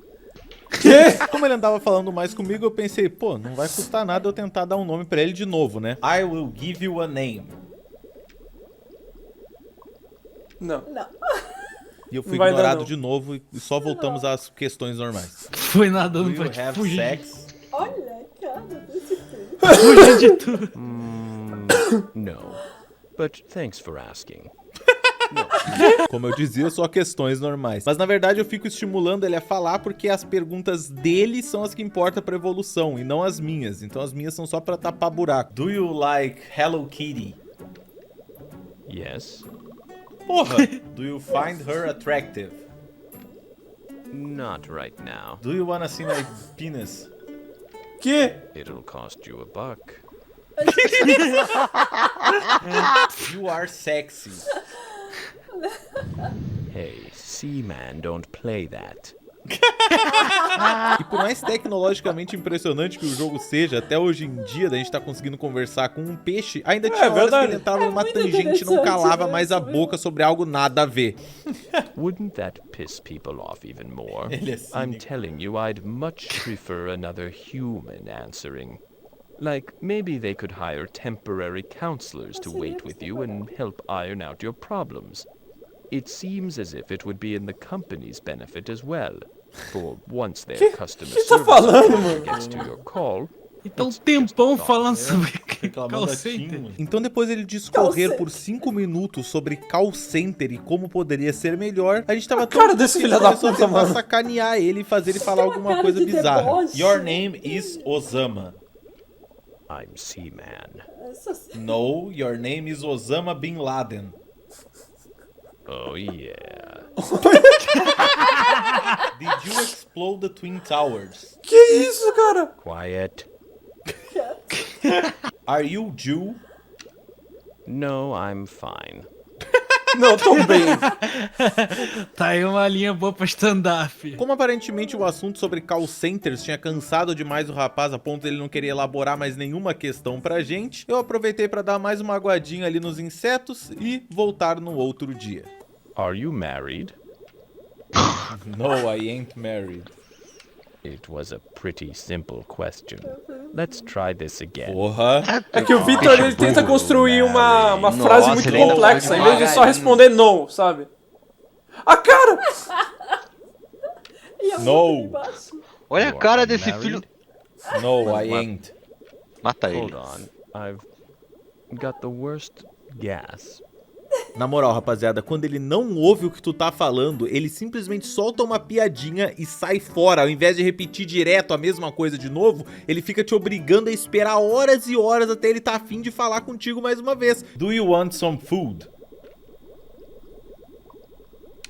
Como ele andava falando mais comigo, eu pensei, pô, não vai custar nada eu tentar dar um nome pra ele de novo, né? I will give you a name. Não. E eu fui Não vai dar, ignorado não. de novo e só voltamos às questões normais. Foi Do nadando you pra te have fugir. sex? Olha a cara desse filho. Fugir de tudo. No. But thanks for asking. Como eu dizia, só questões normais. Mas na verdade eu fico estimulando ele a falar porque as perguntas dele são as que importam pra evolução e não as minhas. Então as minhas são só pra tapar buraco. Do you like Hello Kitty? Yes? Porra! Do you find her attractive? Not right now. Do you wanna see my penis? Que? It'll cost you $1. You are sexy. Hey, Seaman, don't play that. E por mais tecnologicamente impressionante que o jogo seja, até hoje em dia, da gente tá conseguindo conversar com um peixe, ainda tinha horas que verdade. ele entrava numa muito tangente e não interessante, calava né? mais a boca sobre algo nada a ver. Wouldn't that piss people off even more? Ele é I'm cínico. telling you, I'd much prefer another human answering. Like, maybe they could hire temporary counselors to wait with you and help iron out your problems. It seems as if it would be in the company's benefit as well. For once their customer tá service falando, officer gets to your call, Então um tempão falando sobre Reclamando call da center. Tim. Então depois ele discorrer por 5 minutos sobre call center e como poderia ser melhor, a gente tava tão cara desse que filho ele da começou a puta, tentar mano. sacanear ele e fazer ele falar uma alguma cara coisa de bizarra. deboche. Your name is Osama. I'm Seaman. No, your name is Osama Bin Laden. Oh yeah. Did you explode the Twin Towers? Que isso, cara? Quiet. Are you Jew? No, I'm fine. Não, tô bem. Tá aí uma linha boa pra stand-up. Como aparentemente o assunto sobre call centers tinha cansado demais o rapaz a ponto de ele não querer elaborar mais nenhuma questão pra gente, eu aproveitei pra dar mais uma aguadinha ali nos insetos e voltar no outro dia. Are you married? No, I ain't married. It was a pretty simple question. Let's try this again. Porra. É que o Victor ele tenta construir uma frase Nossa, muito ele ainda complexa, faz em vez de só devagarinho. responder não, sabe? A cara! E a No. outra embaixo. Olha a You are cara desse unmarried? filho. No, I ain't. Mata ele. Hold on. I've got the worst gas. Na moral, rapaziada, quando ele não ouve o que tu tá falando, ele simplesmente solta uma piadinha e sai fora. Ao invés de repetir direto a mesma coisa de novo, ele fica te obrigando a esperar horas e horas até ele tá afim de falar contigo mais uma vez. Do you want some food?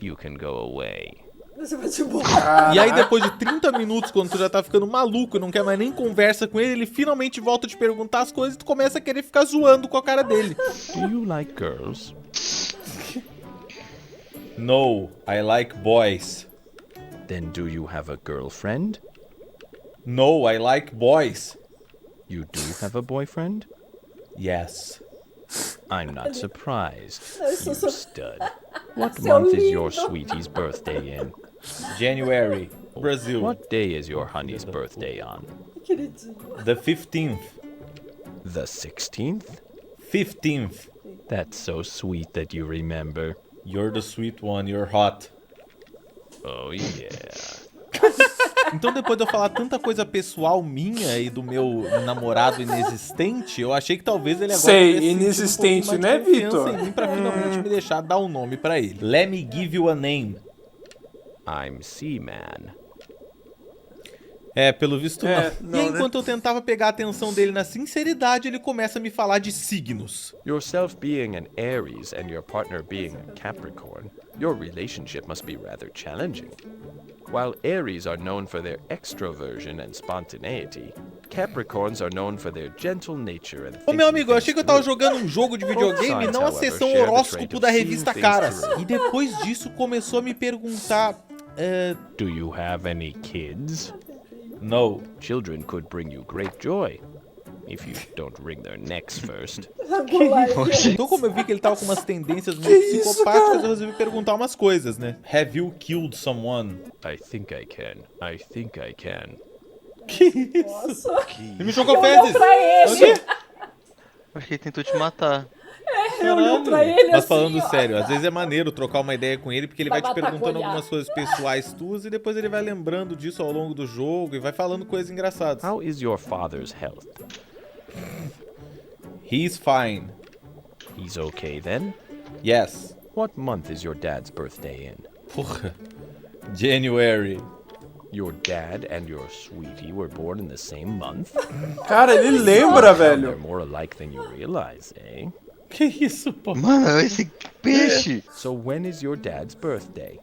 You can go away. Você vai te borrar. E aí depois de 30 minutos, quando tu já tá ficando maluco e não quer mais nem conversa com ele, ele finalmente volta a te perguntar as coisas e tu começa a querer ficar zoando com a cara dele. Do you like girls? No, I like boys. Then do you have a girlfriend? No, I like boys. You do have a boyfriend? Yes. I'm not surprised. Isso You só- stud. What Seu month is your lindo. sweetie's birthday in? January, Brazil. What day is your honey's birthday on? Queridinho. The 15th. The 16th? 15th. That's so sweet that you remember. You're the sweet one, you're hot. Oh yeah. Então depois de eu falar tanta coisa pessoal minha e do meu namorado inexistente, eu achei que talvez ele agora Sei, tivesse sentido inexistente, um pouquinho mais né, de confiança Vitor? em mim pra finalmente me deixar dar um nome pra ele. Let me give you a name. I'm Seaman. É, pelo visto não. É, E não, aí, né? enquanto eu tentava pegar a atenção dele na sinceridade, ele começa a me falar de signos. Yourself being an Aries and your partner being a Capricorn, your relationship must be rather challenging. While Aries are known for their extroversion and spontaneity, Capricorns are known for their gentle nature and Ô meu amigo, eu achei que eu tava jogando um jogo de videogame e não a sessão horóscopo da revista Caras. E depois disso começou a me perguntar... Do you have any kids? No. Children could bring you great joy. If you don't wring their necks first. Então, como eu vi que ele tava com umas tendências meio psicopáticas, eu resolvi perguntar umas coisas, né? Have you killed someone? I think I can. I think I can. Que isso? Ele me jogou fezes. Acho que ele tentou te matar. Eu olhou pra ele Mas assim, falando ó. sério, às vezes é maneiro trocar uma ideia com ele, porque ele vai te matar perguntando com olhar. algumas coisas pessoais tuas e depois ele vai lembrando disso ao longo do jogo e vai falando coisas engraçadas. How is your father's health? He's fine. He's okay then? Yes. What month is your dad's birthday in? Porra. January. Your dad and your sweetie were born in the same month? Cara, ele lembra, They're velho. more alike than you realize, eh? Que isso, pô? Mano, esse peixe. So when is your dad's birthday?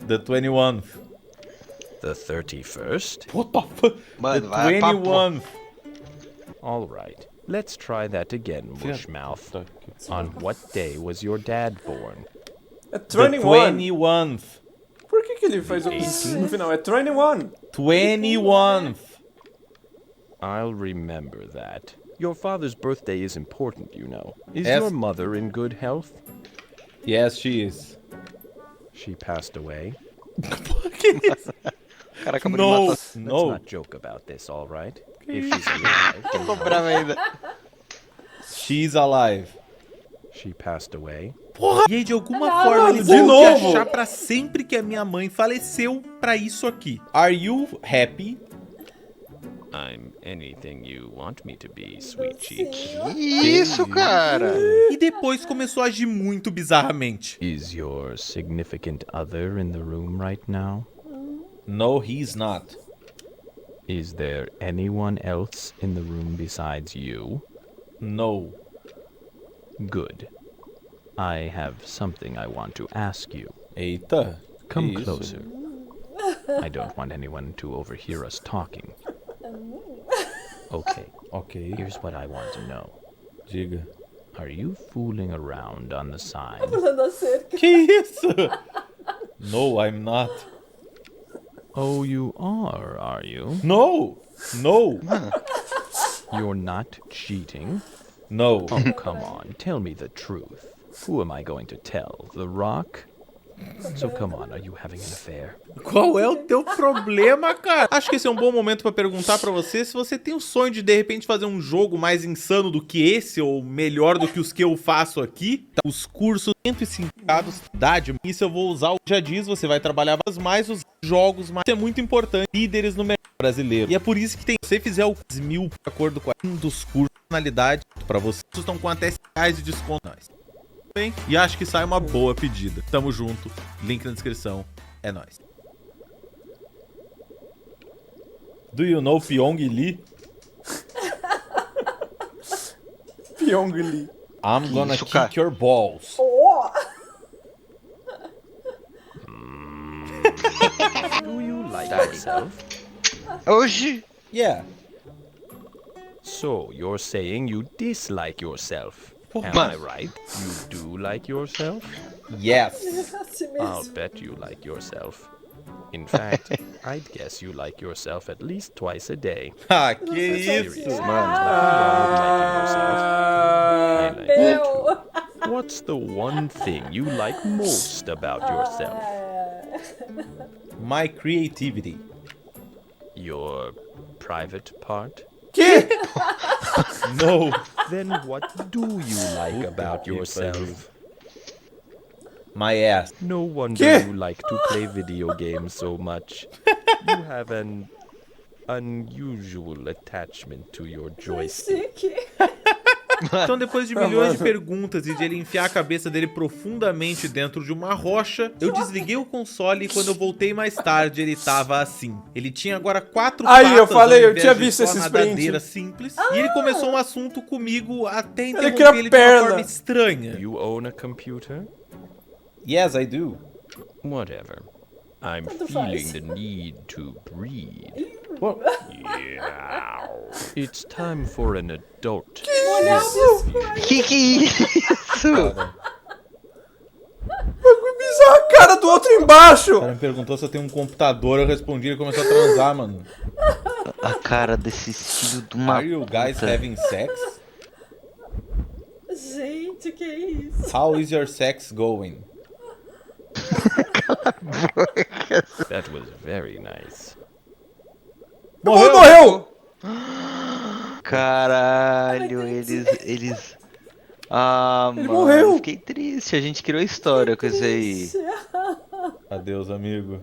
The 21th. The 31st? What the fuck? Mano, The vai pra 21th. All right. Let's try that again, Mushmouth. On what day was your dad born? É The 21. 21th. Por que ele faz o no final? É 21. 21th. I'll remember that. Your father's birthday is important, you know. Is Yes. your mother in good health? Yes, she is. She passed away. Cara, acabou No. de matar. Let's No. not joke about this, all right? If she's alive, Tô bravo ainda. She's alive. she passed away. Porra! E aí, de alguma forma, ele de teve que novo. achar pra sempre que a minha mãe faleceu pra isso aqui. Are you happy? I'm anything you want me to be, sweet cheek. Que isso, cara? E depois começou a agir muito bizarramente. Is your significant other in the room right now? No, he's not. Is there anyone else in the room besides you? No. Good. I have something I want to ask you. Eita. Come que isso? closer. I don't want anyone to overhear us talking. Okay, Ok. here's what I want to know. Diga. Are you fooling around on the side? Pulando a cerca. Que isso? No, I'm not. Oh, you are you? No. No. You're not cheating? No. Oh, come on, tell me the truth. Who am I going to tell? The Rock? So come on, are you having an affair? Qual é o teu problema, cara? Acho que esse é um bom momento pra perguntar pra você se você tem o sonho de repente fazer um jogo mais insano do que esse ou melhor do que os que eu faço aqui. Os cursos 105 idade. Isso eu vou usar. Já diz, você vai trabalhar mais os jogos, mas isso é muito importante. Líderes no mercado brasileiro. E é por isso que tem. Se você fizer o 1000 de acordo com um dos cursos, personalidade pra vocês estão com até R$100 de desconto. Bem, e acho que sai uma boa pedida. Tamo junto, link na descrição, é nóis. Do you know Pyong Lee? Pyong Lee. I'm gonna Isso, kick cara. your balls. Oh, Do you like yourself? Oxi. Yeah. So, you're saying you dislike yourself. Am Man. I right? You do like yourself? Yes. assim I'll mesmo. bet you like yourself. In fact, I'd guess you like yourself at least twice a day. Ah, que Serious. isso? Nothing wrong with liking yourself. I like you too. Meu. What's the one thing you like most about yourself? My creativity. Your private part? Que? No. Then what do you like about que yourself? My ass. No wonder Que? you like to play video games so much. You have an unusual attachment to your joystick. Chique. Então, depois de milhões de perguntas e de ele enfiar a cabeça dele profundamente dentro de uma rocha, eu desliguei o console e quando eu voltei mais tarde, ele tava assim. Ele tinha agora 4 Aí, patas eu falei, ao eu invés tinha de visto só esse nadadeira sprint. simples. E ele começou um assunto comigo até Ele interromper queria ele de uma perna. forma estranha. You own a computer? Yes, I do. Whatever. I'm feeling the need to breed. Yeah. It's time for an adult. Que isso? Bizarro, a cara do outro embaixo! O cara me perguntou se eu tenho um computador, eu respondi e ele começou a transar, mano. A cara desse filho de uma Are you guys having sex? Gente, que isso? How is your sex going? That was very nice. Morreu! Caralho, eles... Ah, Ele mano, morreu. Fiquei triste, a gente criou história com isso aí. Adeus, amigo.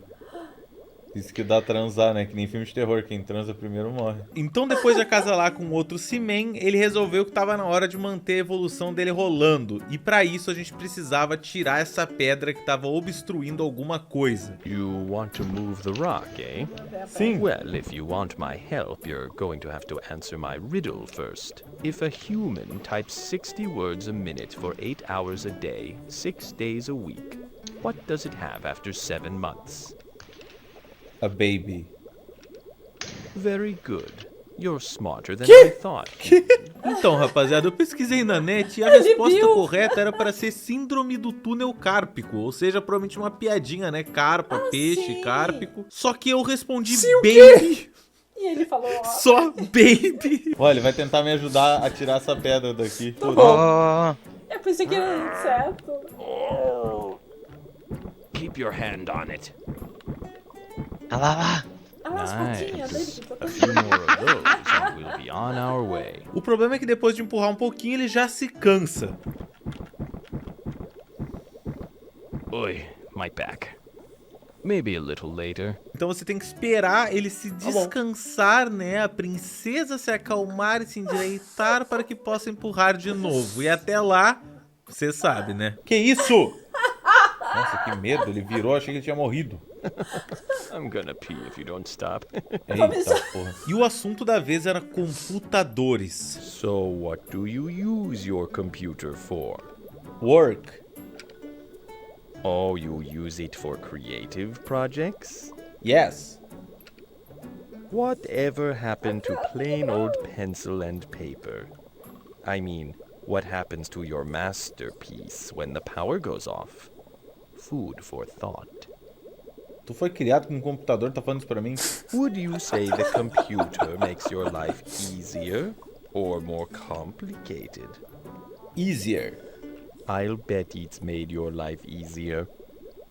Isso que dá transar, né? Que nem filme de terror, quem transa primeiro morre. Então, depois de acasalar com outro Seaman, ele resolveu que tava na hora de manter a evolução dele rolando. E pra isso a gente precisava tirar essa pedra que tava obstruindo alguma coisa. You want to move the rock, eh? Sim. Well, if you want my help, you're going to have to answer my riddle first. If a human types 60 words a minute for 8 hours a day, 6 days a week, what does it have after 7 months? A baby. Very good. You're smarter than I thought. Então, rapaziada, eu pesquisei na net e a resposta correta era para ser síndrome do túnel cárpico. Ou seja, provavelmente uma piadinha, né? Carpa, peixe, sim. cárpico. Só que eu respondi Sim, o baby. E ele falou, ó, Só baby. Olha, ele vai tentar me ajudar a tirar essa pedra daqui. eu pensei que era certo. Keep your hand on it. Ah lá. Ah, as pontinhas dele Nice. que A few more of those and we'll be on our way. O problema é que depois de empurrar um pouquinho, ele já se cansa. Oi, my back. Maybe a little later. Então você tem que esperar ele se descansar, né? A princesa se acalmar e se endireitar para que possa empurrar de novo. E até lá, você sabe, né? Que isso? Nossa, que medo. Ele virou, achei que ele tinha morrido. I'm gonna pee if you don't stop. Eita porra. E o assunto da vez era computadores. So what do you use your computer for? Work. Oh, you use it for creative projects? Yes. Whatever happened to plain old pencil and paper? I mean, what happens to your masterpiece when the power goes off? Food for thought. Tu foi criado com um computador, tá falando isso pra mim? Would you say the computer makes your life easier or more complicated? Easier. I'll bet it's made your life easier.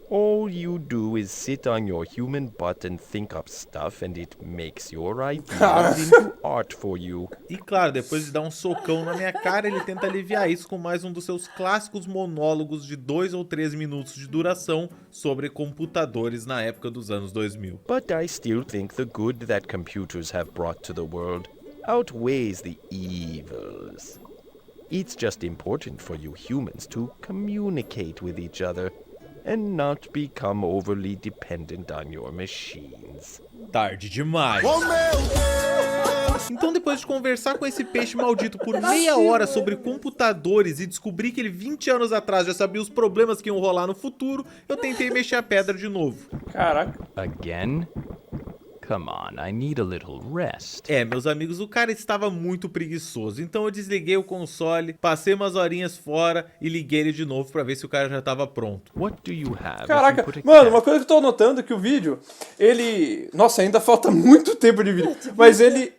All you do is sit on your human butt and think up stuff and it makes your ideas into art for you. E claro, depois de dar um socão na minha cara, ele tenta aliviar isso com mais um dos seus clássicos monólogos de 2 ou 3 minutos de duração sobre computadores na época dos anos 2000. But I still think the good that computers have brought to the world outweighs the evils. It's just important for you humans to communicate with each other and not become overly dependent on your machines. Tarde demais. Então, depois de conversar com esse peixe maldito por meia hora sobre computadores e descobrir que ele 20 anos atrás já sabia os problemas que iam rolar no futuro, eu tentei mexer a pedra de novo. Caraca. Again? Come on, I need a little rest. É, meus amigos, o cara estava muito preguiçoso, então eu desliguei o console, passei umas horinhas fora e liguei ele de novo pra ver se o cara já estava pronto. What do you have? Caraca, mano, uma coisa que eu tô notando é que o vídeo, ele... Nossa, ainda falta muito tempo de vídeo, mas ele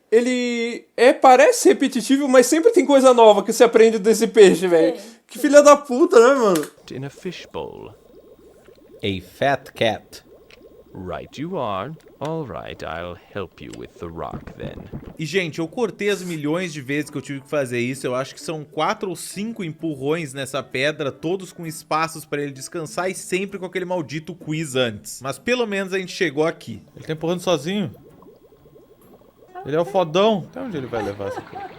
parece repetitivo, mas sempre tem coisa nova que se aprende desse peixe, velho. Que filha da puta, né, mano? In a fishbowl. A fat cat. Right you are. All right, I'll help you with the rock then. E, gente, eu cortei as milhões de vezes que eu tive que fazer isso. Eu acho que são 4 ou 5 empurrões nessa pedra, todos com espaços pra ele descansar e sempre com aquele maldito quiz antes. Mas pelo menos a gente chegou aqui. Ele tá empurrando sozinho. Ele é o fodão. Até onde ele vai levar essa coisa?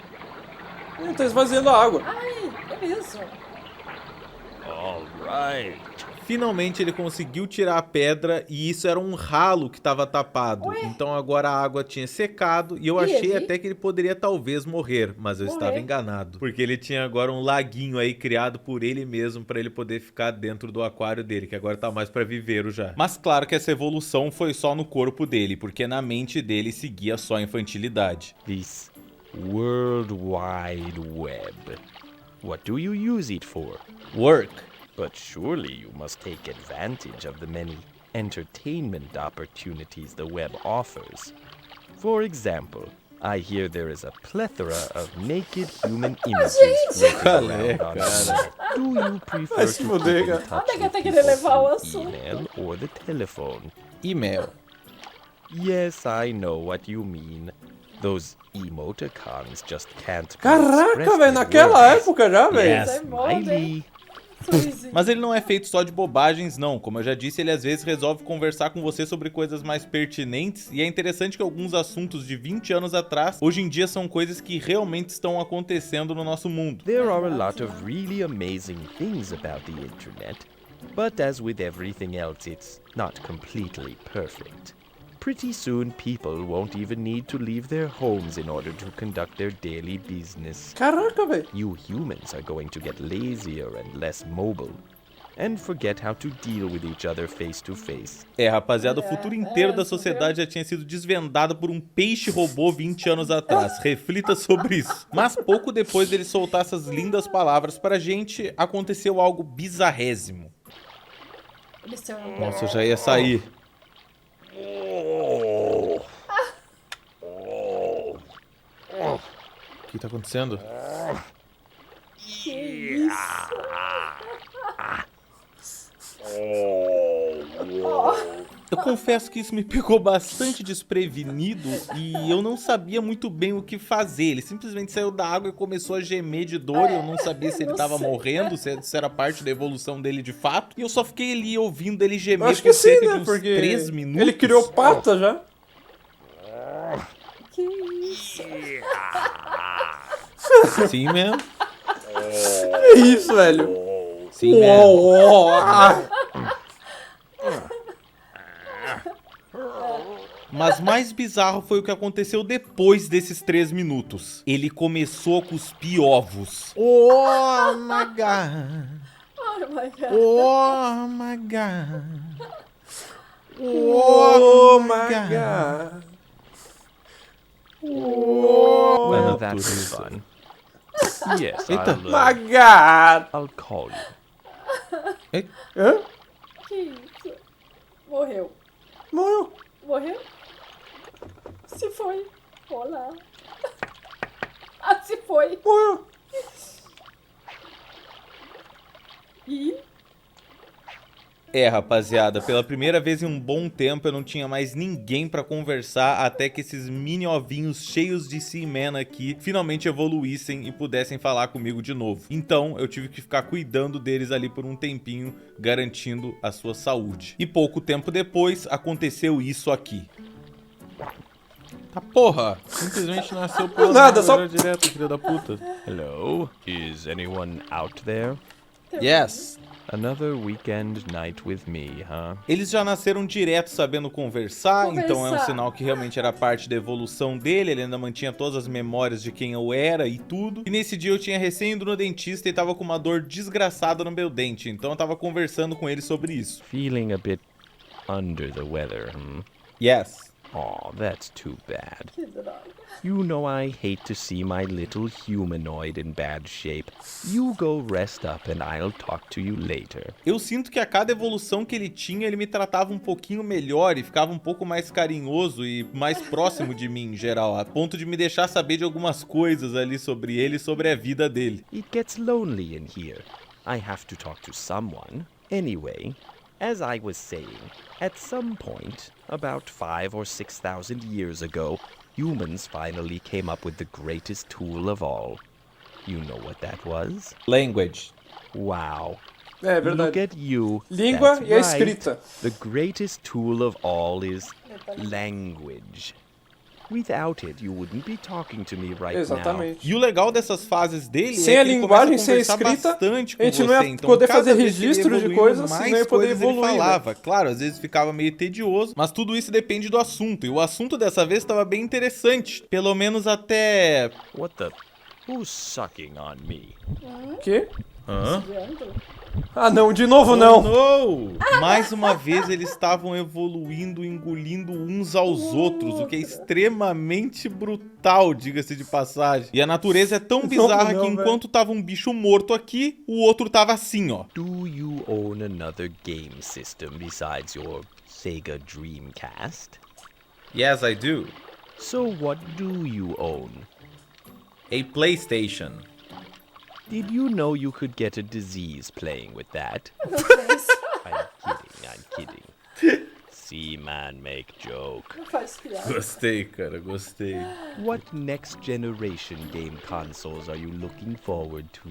Ele tá esvaziando a água. Ai, é isso. All right. Finalmente ele conseguiu tirar a pedra e isso era um ralo que estava tapado. Então agora a água tinha secado e eu achei até que ele poderia talvez morrer, mas eu estava enganado. Porque ele tinha agora um laguinho aí criado por ele mesmo para ele poder ficar dentro do aquário dele, que agora tá mais para viveiro já. Mas claro que essa evolução foi só no corpo dele, porque na mente dele seguia só a infantilidade. This World Wide Web. What do you use it for? Work. But surely you must take advantage of the many entertainment opportunities the web offers. For example, I hear there is a plethora of naked human images floating around on the net. Do you prefer to keep in touch with people through email or the telephone? Email. Yes, I know what you mean. Those emoticons just can't be Caraca, velho, naquela época já, velho. Yes, Smiley. Mas ele não é feito só de bobagens, não. Como eu já disse, ele às vezes resolve conversar com você sobre coisas mais pertinentes. E é interessante que alguns assuntos de 20 anos atrás, hoje em dia são coisas que realmente estão acontecendo no nosso mundo. There are a lot of really amazing things about the internet. But as with everything else, it's not completely perfect. Pretty soon, people won't even need to leave their homes in order to conduct their daily business. Caraca, velho. You humans are going to get lazier and less mobile, and forget how to deal with each other face to face. Rapaziada, o futuro inteiro da sociedade já tinha sido desvendado por um peixe robô 20 anos atrás. Reflita sobre isso. Mas pouco depois dele soltar essas lindas palavras pra gente, aconteceu algo bizarrésimo. Nossa, eu já ia sair. O que tá acontecendo? Que isso? Eu confesso que isso me pegou bastante desprevenido e eu não sabia muito bem o que fazer. Ele simplesmente saiu da água e começou a gemer de dor. Eu não sabia se ele tava morrendo, se era parte da evolução dele de fato. E eu só fiquei ali ouvindo ele gemer por cerca de uns 3 minutos. Ele criou pata já. Que isso? Sim mesmo. Que isso, velho? Sim mesmo. Mas mais bizarro foi o que aconteceu depois desses 3 minutos. Ele começou a cuspir ovos. Oh my god. Oh my god. Oh my god. Oh my god. Oh, Well, that was fun. Yes, my god. I'll call you. Hã? Que isso? Morreu. Morreu. Morreu? Se foi. Olá. Ah, se foi. Morreu. E? Rapaziada, pela primeira vez em um bom tempo eu não tinha mais ninguém pra conversar até que esses mini ovinhos cheios de Seaman aqui finalmente evoluíssem e pudessem falar comigo de novo. Então eu tive que ficar cuidando deles ali por um tempinho, garantindo a sua saúde. E pouco tempo depois aconteceu isso aqui. Tá porra! Simplesmente nasceu por nada, só direto, filho da puta. Hello? Is anyone out there? Yes. Another weekend night with me, huh? Eles já nasceram direto sabendo conversar, então é um sinal que realmente era parte da evolução dele. Ele ainda mantinha todas as memórias de quem eu era e tudo. E nesse dia eu tinha recém ido no dentista e tava com uma dor desgraçada no meu dente, então eu tava conversando com ele sobre isso. Feeling a bit under the weather, Yes. Aw, that's too bad. You know I hate to see my little humanoid in bad shape. You go rest up and I'll talk to you later. Eu sinto que a cada evolução que ele tinha, ele me tratava um pouquinho melhor e ficava um pouco mais carinhoso e mais próximo de mim em geral, a ponto de me deixar saber de algumas coisas ali sobre ele e sobre a vida dele. It gets lonely in here. I have to talk to someone. Anyway, as I was saying, at some point, about 5,000 or 6,000 years ago, humans finally came up with the greatest tool of all. You know what that was? Language. Wow. É verdade. Look at you. Língua That's e a right. escrita. The greatest tool of all is language. Without it, you wouldn't be talking to me right Exatamente. E o legal dessas fases dele sem é a que ele linguagem, começa a sem a conversar escrita, bastante com a gente não você. ia Então, poder cada fazer vez que ele registro de evoluindo, coisas, mais não ia poder coisas ele evoluir, né? falava. Claro, às vezes ficava meio tedioso, mas tudo isso depende do assunto. E o assunto dessa vez estava bem interessante. Pelo menos até... What the? Who's sucking on me? Quê? Hã? Ah, não, de novo não. Não! Mais uma vez eles estavam evoluindo, engolindo uns aos outros, o que é extremamente brutal, diga-se de passagem. E a natureza é tão bizarra que enquanto tava um bicho morto aqui, o outro tava assim, ó. Do you own another game system besides your Sega Dreamcast? Yes, I do. So what do you own? A PlayStation. Did you know you could get a disease playing with that? I'm kidding. See man make joke. Gostei, cara, gostei. What next generation game consoles are you looking forward to?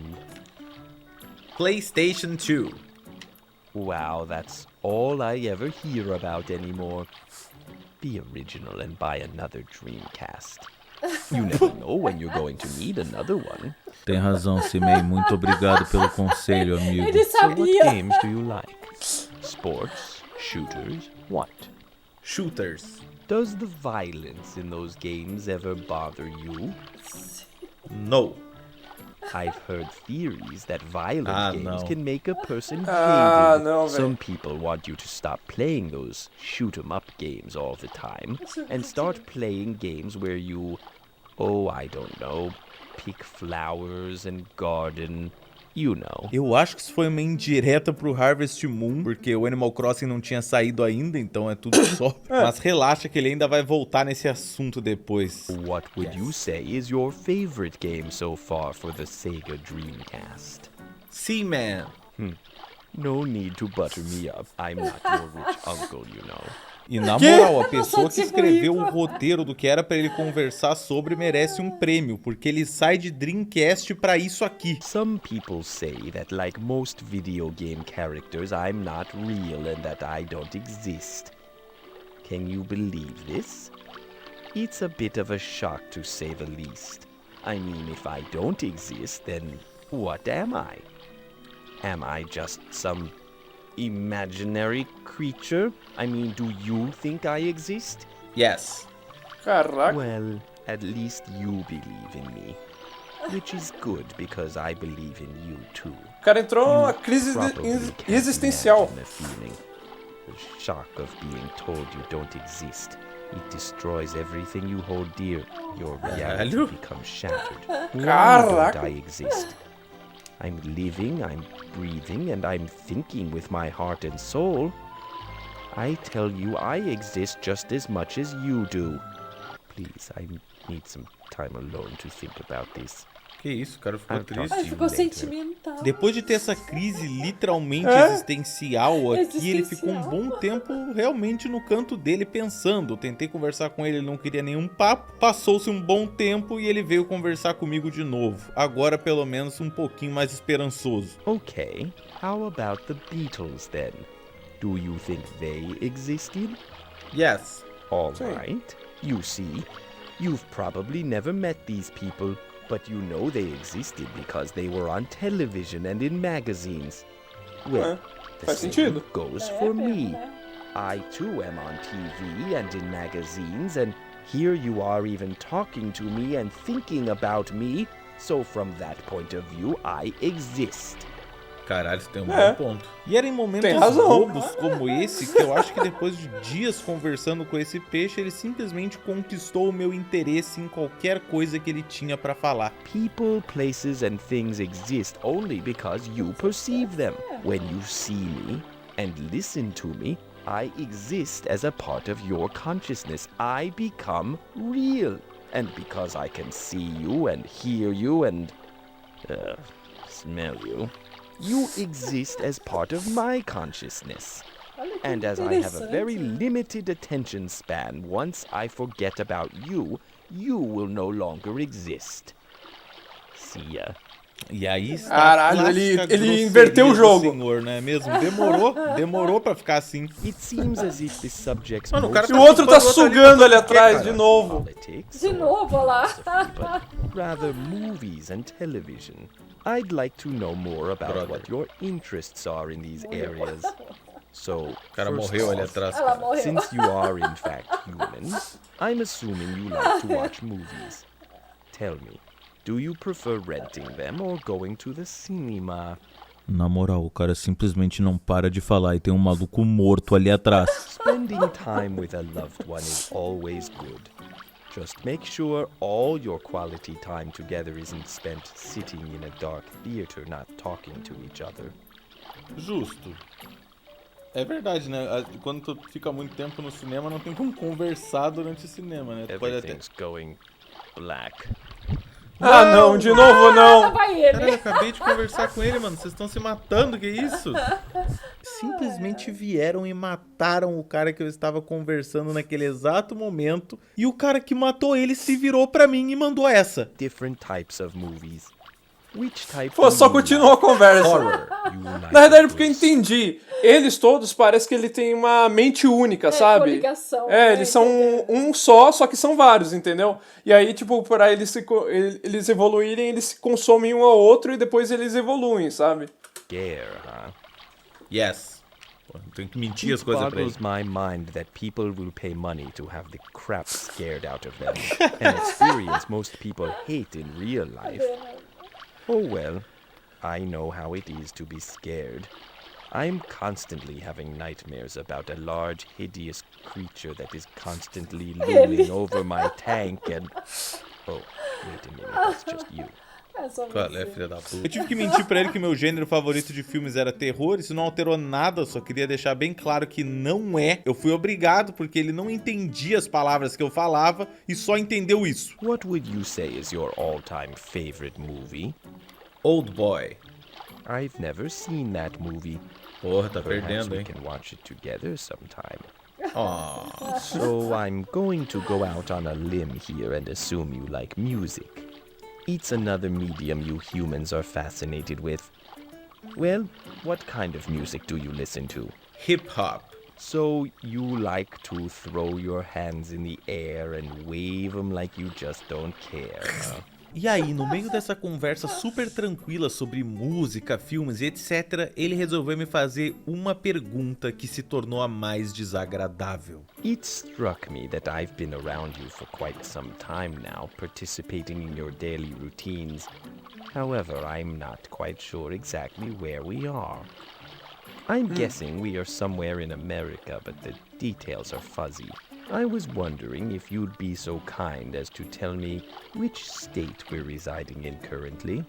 PlayStation 2. Wow, that's all I ever hear about anymore. Be original and buy another Dreamcast. You never know when you're going to need another one. Tem razão, Simei. Muito obrigado pelo conselho, amigo. Ele So what sabia. games do you like? Sports? Shooters? What? Shooters. Does the violence in those games ever bother you? No. I've heard theories that violent games can make a person jaded. não, velho. Some people want you to stop playing those shoot-'em-up games all the time and start playing games where you, I don't know, pick flowers and garden, you know. Eu acho que isso foi uma indireta pro Harvest Moon, porque o Animal Crossing não tinha saído ainda, então é tudo só. Mas relaxa que ele ainda vai voltar nesse assunto depois. What would you say is your favorite game so far for the Sega Dreamcast? Seaman. No need to butter me up. I'm not your rich uncle, you know. E na moral, a pessoa que escreveu o roteiro do que era pra ele conversar sobre merece um prêmio, porque ele sai de Dreamcast pra isso aqui. Some people say that like most video game characters, I'm not real and that I don't exist. Can you believe this? It's a bit of a shock to say the least. I mean, if I don't exist, then what am I? Am I just some imaginary creature? I mean, do you think I exist? Yes. Caraca. Well, at least you believe in me. Which is good, because I believe in you too. O cara entrou numa crise existencial. The feeling, the shock of being told you don't exist. It destroys everything you hold dear. Your reality becomes shattered. Why don't I exist? I'm living, I'm breathing, and I'm thinking with my heart and soul. I tell you, I exist just as much as you do. Please, I need some time alone to think about this. Que isso, o cara ficou triste. Ai, ficou sentimental. Depois de ter essa crise literalmente existencial aqui, ele ficou um bom tempo realmente no canto dele pensando. Eu tentei conversar com ele, ele não queria nenhum papo. Passou-se um bom tempo e ele veio conversar comigo de novo. Agora, pelo menos, um pouquinho mais esperançoso. Okay, how about the Beatles then? Do you think they existed? Yes. All right. You see, you've probably never met these people. But you know they existed because they were on television and in magazines. Well, the same goes for me. I too am on TV and in magazines, and here you are even talking to me and thinking about me. So from that point of view, I exist. Caralho, você tem um bom ponto. E era em momentos bobos como esse que eu acho que depois de dias conversando com esse peixe, ele simplesmente conquistou o meu interesse em qualquer coisa que ele tinha pra falar. People, places, and things exist only because you perceive them. When you see me and listen to me, I exist as a part of your consciousness. I become real. And because I can see you and hear you and smell you, you exist as part of my consciousness. And as I have a very limited attention span, once I forget about you, you will no longer exist. See ya. E aí está Caralho, ele inverteu o jogo. Senhor, não é mesmo? Demorou pra ficar assim. It seems as if the subject's Mano, o cara E o outro tá sugando ali atrás de novo. De novo, olha lá. Rather movies and television. I'd like to know more about what your interests are in these areas. So, o cara morreu ali atrás. Ela morreu. Since you are in fact human, I'm assuming you like to watch movies. Tell me, do you prefer renting them or going to the cinema? Na moral, o cara simplesmente não para de falar e tem um maluco morto ali atrás. Spending time with a loved one is always good. Just make sure all your quality time together isn't spent sitting in a dark theater not talking to each other. Justo. É verdade, né? Quando tu fica muito tempo no cinema, não tem como conversar durante o cinema, né? Tu pode até... Everything's going black. Ah, não, de novo não. Vai ele. Cara, eu acabei de conversar com ele, mano. Vocês estão se matando, que isso? Simplesmente vieram e mataram o cara que eu estava conversando naquele exato momento. E o cara que matou ele se virou pra mim e mandou essa. Different types of movies. Which type Pô, só continuou a conversa. Na verdade, porque eu entendi. Eles todos, parece que ele tem uma mente única, sabe? Coligação, eles são um só que são vários, entendeu? E aí, tipo, para eles evoluírem, eles se consomem um ao outro e depois eles evoluem, sabe? Scare, huh? Yes. Tem que mentir as coisas pra ele. It boggles my mind that people will pay money to have the crap scared out of them. An experience most people hate in real life. Oh well, I know how it is to be scared. I'm constantly having nightmares about a large, hideous creature that is constantly looming over my tank and... Oh, wait a minute, that's just you. Qual é, filha da puta? Eu tive que mentir pra ele que meu gênero favorito de filmes era terror. Isso não alterou nada, eu só queria deixar bem claro que não é. Eu fui obrigado porque ele não entendia as palavras que eu falava e só entendeu isso. What would you say is your all-time favorite movie? Old Boy. I've never seen that movie. Porra, tá Perhaps perdendo, we hein? can watch it together sometime. Oh. So I'm going to go out on a limb here and assume you like music. It's another medium you humans are fascinated with. Well, what kind of music do you listen to? Hip-hop. So you like to throw your hands in the air and wave them like you just don't care, huh? E aí, no meio dessa conversa super tranquila sobre música, filmes e etc., ele resolveu me fazer uma pergunta que se tornou a mais desagradável. It struck me that I've been around you for quite some time now, participating in your daily routines. However, I'm not quite sure exactly where we are. I'm guessing we are somewhere in America, but the details are fuzzy. I was wondering if you'd be so kind as to tell me which state we're residing in currently.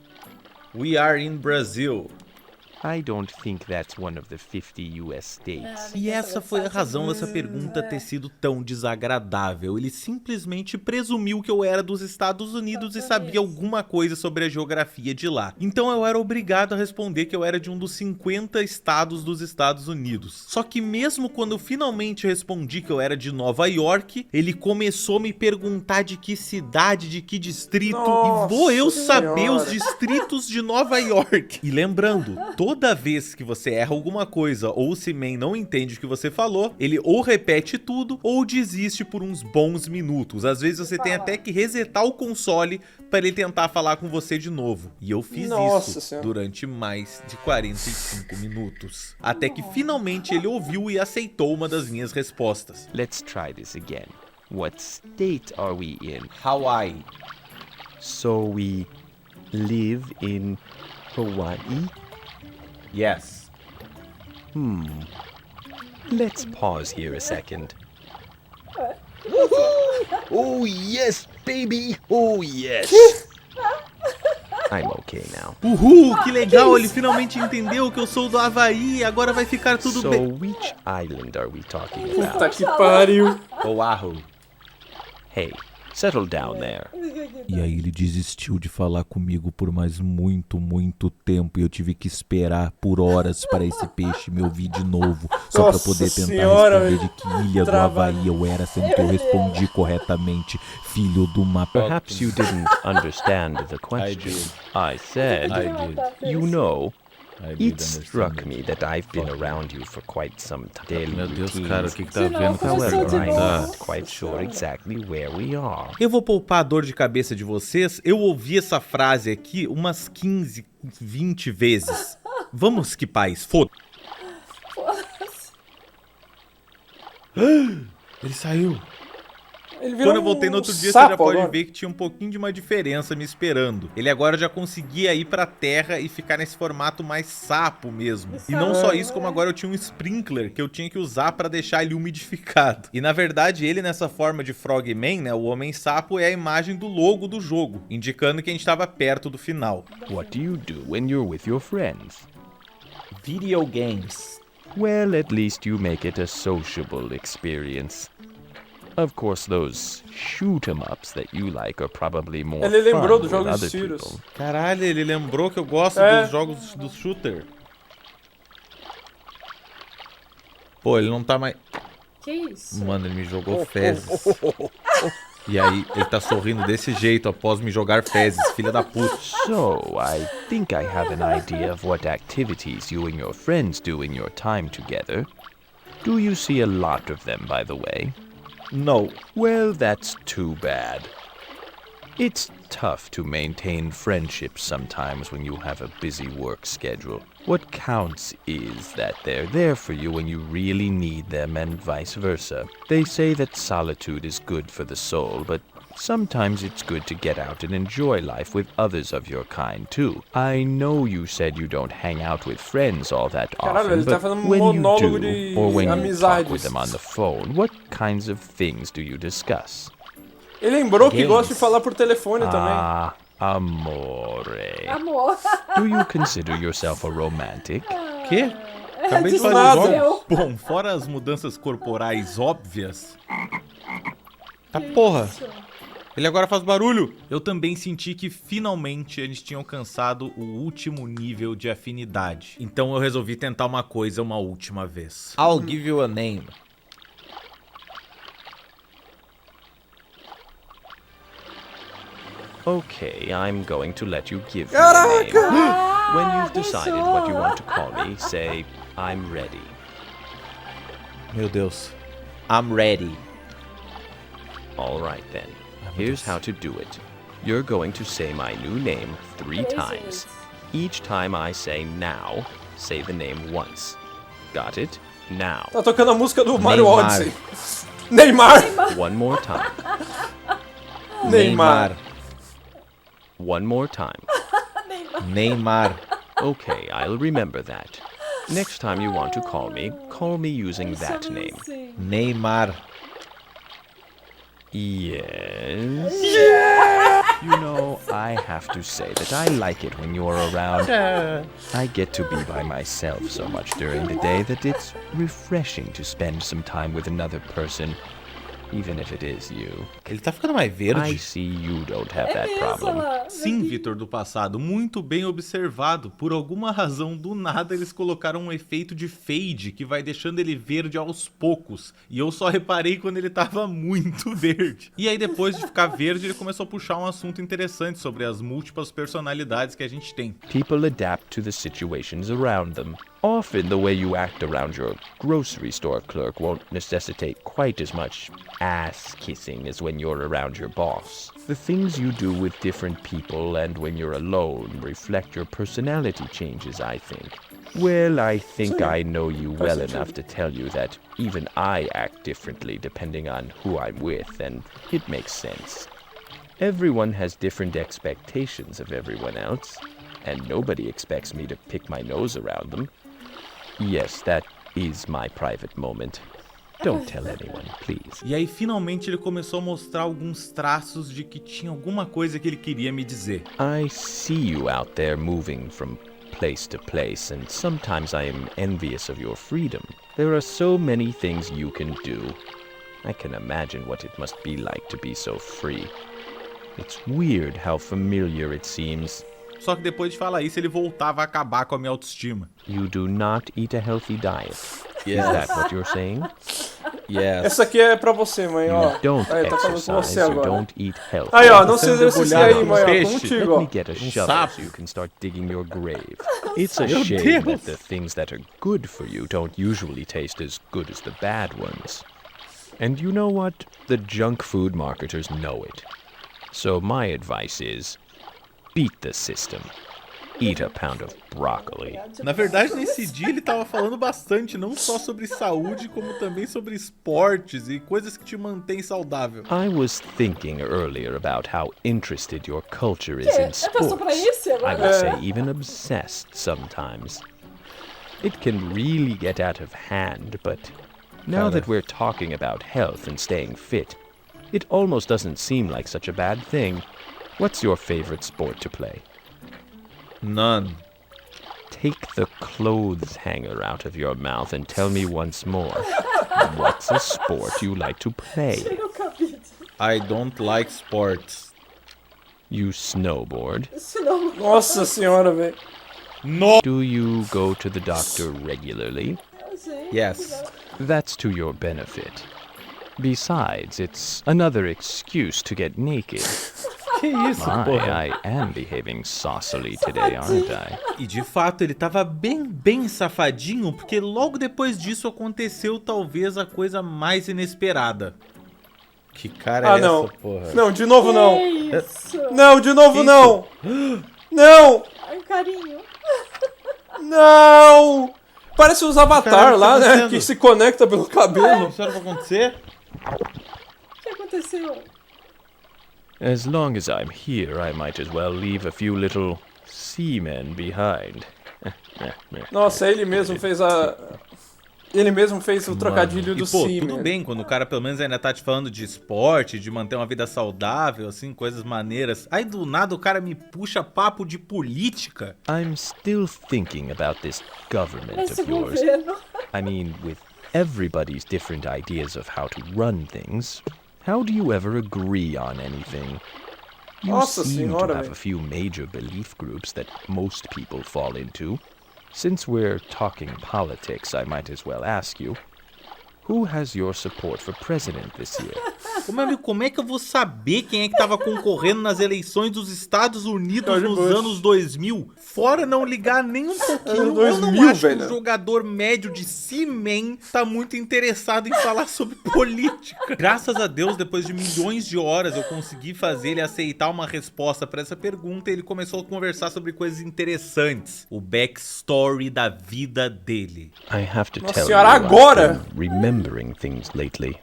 We are in Brazil. I don't think that's one of the 50 US states. E essa foi a razão dessa pergunta ter sido tão desagradável. Ele simplesmente presumiu que eu era dos Estados Unidos e sabia alguma coisa sobre a geografia de lá. Então eu era obrigado a responder que eu era de um dos 50 estados dos Estados Unidos. Só que mesmo quando eu finalmente respondi que eu era de Nova York, ele começou a me perguntar de que cidade, de que distrito. Nossa e vou eu saber Senhora. os distritos de Nova York. E lembrando, toda vez que você erra alguma coisa ou o Seaman não entende o que você falou, ele ou repete tudo ou desiste por uns bons minutos. Às vezes você tem até que resetar o console para ele tentar falar com você de novo. E eu fiz Nossa isso Senhora. durante mais de 45 minutos. Até que finalmente ele ouviu e aceitou uma das minhas respostas. Let's try this again. What state are we in? Hawaii. So we live in Hawaii? Yes. Let's pause here a second. Oh yes, baby! Oh yes! I'm okay now. Uhul, que legal, ele finalmente entendeu que eu sou do Havaí, agora vai ficar tudo So bem. which island are we talking Puta about? que pariu. Oahu. Hey, Settle down there. E aí ele desistiu de falar comigo por mais muito tempo. E eu tive que esperar por horas para esse peixe me ouvir de novo. Só para poder tentar responder de que ilha do Havaí eu era, sendo que eu respondi corretamente. Filho do mapa. Perhaps you didn't understand the question. I said, you know, it struck me that I've been around you for quite some time. Meu Deus, cara, o que tá vendo? However, I'm not quite sure exactly where we are. Eu vou poupar a dor de cabeça de vocês. Eu ouvi essa frase aqui umas 15, 20 vezes. Vamos que paz, foda-se. Ele saiu. Quando eu voltei no outro dia, você já pode ver que tinha um pouquinho de uma diferença me esperando. Ele agora já conseguia ir pra terra e ficar nesse formato mais sapo mesmo. E não só isso, como agora eu tinha um sprinkler que eu tinha que usar pra deixar ele umidificado. E na verdade, ele nessa forma de Frogman, né, o Homem Sapo, é a imagem do logo do jogo, indicando que a gente tava perto do final. What do you do when you're with your friends? Video games. Well, at least you make it a sociable experience. Of course, those shoot-em-ups that you like are probably more Ele lembrou dos fun with jogos other de tiros. people. Caralho, ele lembrou que eu gosto dos jogos do shooter. Pô, ele não tá mais... Que isso? Mano, ele me jogou fezes. E aí, ele tá sorrindo desse jeito após me jogar fezes, filha da puta. So, I think I have an idea of what activities you and your friends do in your time together. Do you see a lot of them, by the way? No. Well, that's too bad. It's tough to maintain friendships sometimes when you have a busy work schedule. What counts is that they're there for you when you really need them and vice versa. They say that solitude is good for the soul, but sometimes it's good to get out and enjoy life with others of your kind too. I know you said you don't hang out with friends all that often, but when you do, or when you talk with them on the phone, what kinds of things do you discuss? Ele lembrou que gosta de falar por telefone também. Ah, amore. Amor. Do you consider yourself a romantic? Quê? Acabei de fazer jogos. Bom, fora as mudanças corporais óbvias. Tá porra. Ele agora faz barulho. Eu também senti que finalmente eles tinham alcançado o último nível de afinidade. Então eu resolvi tentar uma coisa uma última vez. I'll give you a name. Okay, I'm going to let you give me a name. When you've decided what you want to call me, say, I'm ready. Meu Deus. I'm ready. All right then. Here's how to do it. You're going to say my new name 3 times. Each time I say now, say the name once. Got it? Now. Tá tocando a música do Mario Odyssey. Neymar. One more time. Neymar. One more time. Neymar. Okay, I'll remember that. Next time you want to call me using that name. Neymar. Yes? You know, I have to say that I like it when you're around. I get to be by myself so much during the day that it's refreshing to spend some time with another person, even if it is you. Ele tá ficando mais verde. I see you don't have that problem. Sim, Vitor do passado, muito bem observado. Por alguma razão, do nada, eles colocaram um efeito de fade que vai deixando ele verde aos poucos. E eu só reparei quando ele tava muito verde. E aí, depois de ficar verde, ele começou a puxar um assunto interessante sobre as múltiplas personalidades que a gente tem. People adapt to the situations around them. Often the way you act around your grocery store clerk won't necessitate quite as much ass-kissing as when you're around your boss. The things you do with different people and when you're alone reflect your personality changes, I think. Well, I think I know you well enough to tell you that even I act differently depending on who I'm with, and it makes sense. Everyone has different expectations of everyone else, and nobody expects me to pick my nose around them. Yes, that is my private moment. Don't tell anyone, please. E aí, finalmente, ele começou a mostrar alguns traços de que tinha alguma coisa que ele queria me dizer. I see you out there moving from place to place, and sometimes I am envious of your freedom. There are so many things you can do. I can imagine what it must be like to be so free. It's weird how familiar it seems. Só que depois de falar isso, ele voltava a acabar com a minha autoestima. You do not eat a healthy diet. Yes. Is that what you're saying? Yes. Essa aqui é pra você, mãe, ó. You don't Aí, tá falando com você exercise, you agora. don't eat healthy. Aí, ó, não se exercicia aí, mãe, ó, contigo, ó. Let me get a shovel so you can start digging your grave. It's a shame that the things that are good for you don't usually taste as good as the bad ones. And you know what? The junk food marketers know it. So my advice is, beat the system. Eat a pound of broccoli. Na verdade, nesse dia ele tava falando bastante, não só sobre saúde, como também sobre esportes e coisas que te mantêm saudável. I was thinking earlier about how interested your culture is in sports. I would say even obsessed sometimes. It can really get out of hand, but now that we're talking about health and staying fit, it almost doesn't seem like such a bad thing. What's your favorite sport to play? None. Take the clothes hanger out of your mouth and tell me once more. What's a sport you like to play? I don't like sports. You snowboard? Nossa senhora, velho. No. Do you go to the doctor regularly? Yes. That's to your benefit. Besides, it's another excuse to get naked. Que isso, porra? I am behaving saucily today, aren't I? E de fato ele tava bem safadinho, porque logo depois disso aconteceu talvez a coisa mais inesperada. Que cara é não. essa, porra? Não, de novo não. Isso. Não, de novo não. Não. Ai, carinho. Não. Parece os Avatar Caramba, lá, tá né? acontecendo? Que se conecta pelo cabelo. Isso era pra acontecer? O que aconteceu? As long as I'm here, I might as well leave a few little seamen behind. Nossa, ele mesmo fez o trocadilho do Seaman. Tudo Seaman. bem, quando o cara pelo menos ainda tá te falando de esporte, de manter uma vida saudável, assim, coisas maneiras. Aí do nada o cara me puxa papo de política. I'm still thinking about this government Esse of yours. governo. I mean, with everybody's different ideas of how to run things, how do you ever agree on anything? You Nossa seem senhora, to have velho. a few major belief groups that most people fall into. Since we're talking politics, I might as well ask you, who has your support for president this year? Ô, meu amigo, como é que eu vou saber quem é que tava concorrendo nas eleições dos Estados Unidos George nos Bush. anos 2000? Fora não ligar nem um pouquinho. Anos Eu não 2000, acho que velho. o jogador médio de Seaman tá muito interessado em falar sobre política. Graças a Deus, depois de milhões de horas, eu consegui fazer ele aceitar uma resposta pra essa pergunta e ele começou a conversar sobre coisas interessantes. O backstory da vida dele. I have to Nossa tell senhora, you, I've agora? been remembering things lately.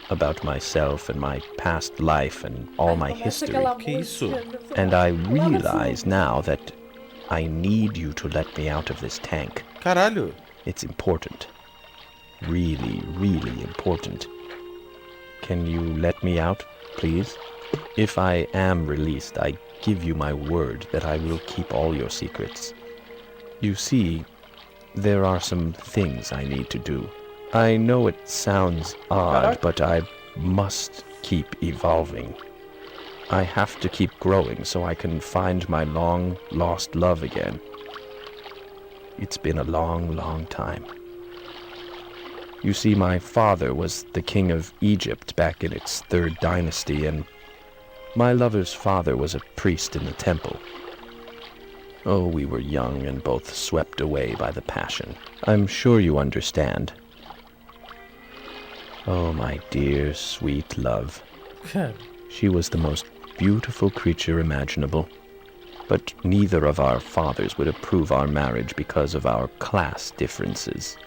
About myself and my past life and all my history. Que isso? And I realize now that I need you to let me out of this tank. Caralho. It's important. Really, really important. Can you let me out, please? If I am released, I give you my word that I will keep all your secrets. You see, there are some things I need to do. I know it sounds odd, but I must keep evolving. I have to keep growing so I can find my long-lost love again. It's been a long, long time. You see, my father was the king of Egypt back in its 3rd dynasty, and my lover's father was a priest in the temple. Oh, we were young and both swept away by the passion. I'm sure you understand. Oh, my dear, sweet love. She was the most beautiful creature imaginable. But neither of our fathers would approve our marriage because of our class differences.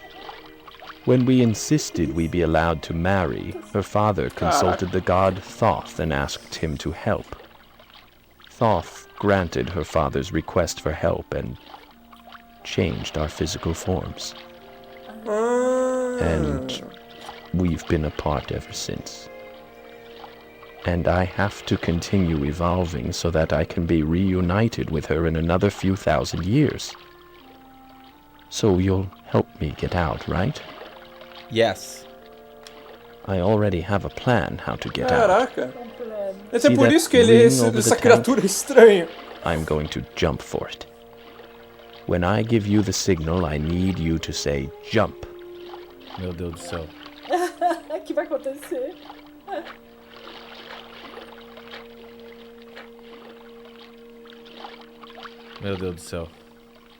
When we insisted we be allowed to marry, her father consulted the god Thoth and asked him to help. Thoth granted her father's request for help and changed our physical forms. And we've been apart ever since. And I have to continue evolving so that I can be reunited with her in another few thousand years. So you'll help me get out, right? Yes. I already have a plan how to get out. Caraca. É por isso que ele é essa criatura estranha. I'm going to jump for it. When I give you the signal, I need you to say jump. Meu Deus do céu. O que vai acontecer? Meu Deus do céu.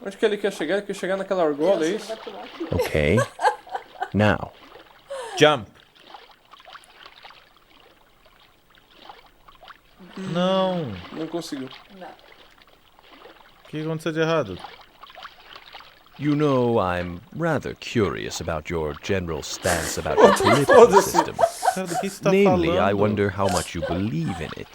Onde que ele quer chegar? Ele quer chegar naquela argola, é isso? Okay. Now. Jump. Não. Não conseguiu. O que aconteceu de errado? You know, I'm rather curious about your general stance about the political system. Cara, do que você tá Namely, falando? I wonder how much you believe in it.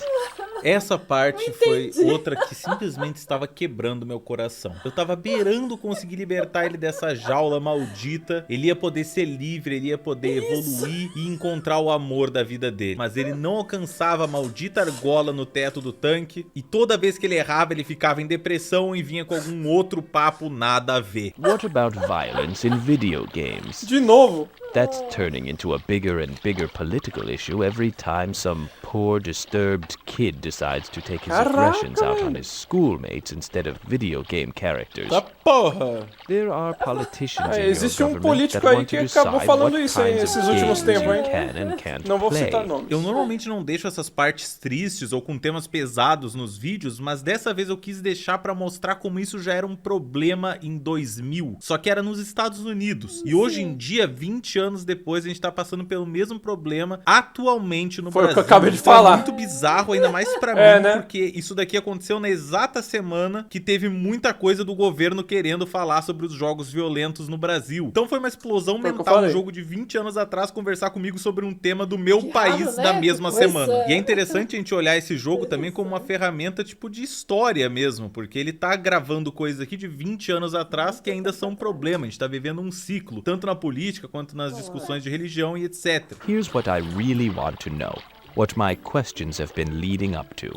Essa parte foi outra que simplesmente estava quebrando meu coração. Eu tava beirando conseguir libertar ele dessa jaula maldita. Ele ia poder ser livre, ele ia poder evoluir e encontrar o amor da vida dele. Mas ele não alcançava a maldita argola no teto do tanque. E toda vez que ele errava, ele ficava em depressão e vinha com algum outro papo nada a ver. What about violence in video games? De novo? That's turning into a bigger and bigger political issue every time some poor, disturbed kid decides to take his aggressions out on his schoolmates instead of video game characters. Tá porra! There are politicians in your Existe government político that aí want que to acabou decide falando what isso aí kinds nesses of últimos games tempos, you hein? can and can't Não vou play. citar nomes. Eu normalmente não deixo essas partes tristes ou com temas pesados nos vídeos, mas dessa vez eu quis deixar pra mostrar como isso já era um problema em 2000. Só que era nos Estados Unidos. E hoje em dia, 20 anos depois, a gente tá passando pelo mesmo problema atualmente no Brasil. Foi o que eu acabei de Então falar. É muito bizarro, ainda mais pra mim, né? porque isso daqui aconteceu na exata semana que teve muita coisa do governo querendo falar sobre os jogos violentos no Brasil. Então foi uma explosão mental um jogo de 20 anos atrás conversar comigo sobre um tema do meu país na mesma semana. E é interessante a gente olhar esse jogo também como uma ferramenta tipo de história mesmo, porque ele tá gravando coisas aqui de 20 anos atrás que ainda são um problema. A gente tá vivendo um ciclo, tanto na política quanto nas discussões de religião e etc. Here's what I really want to know. What my questions have been leading up to.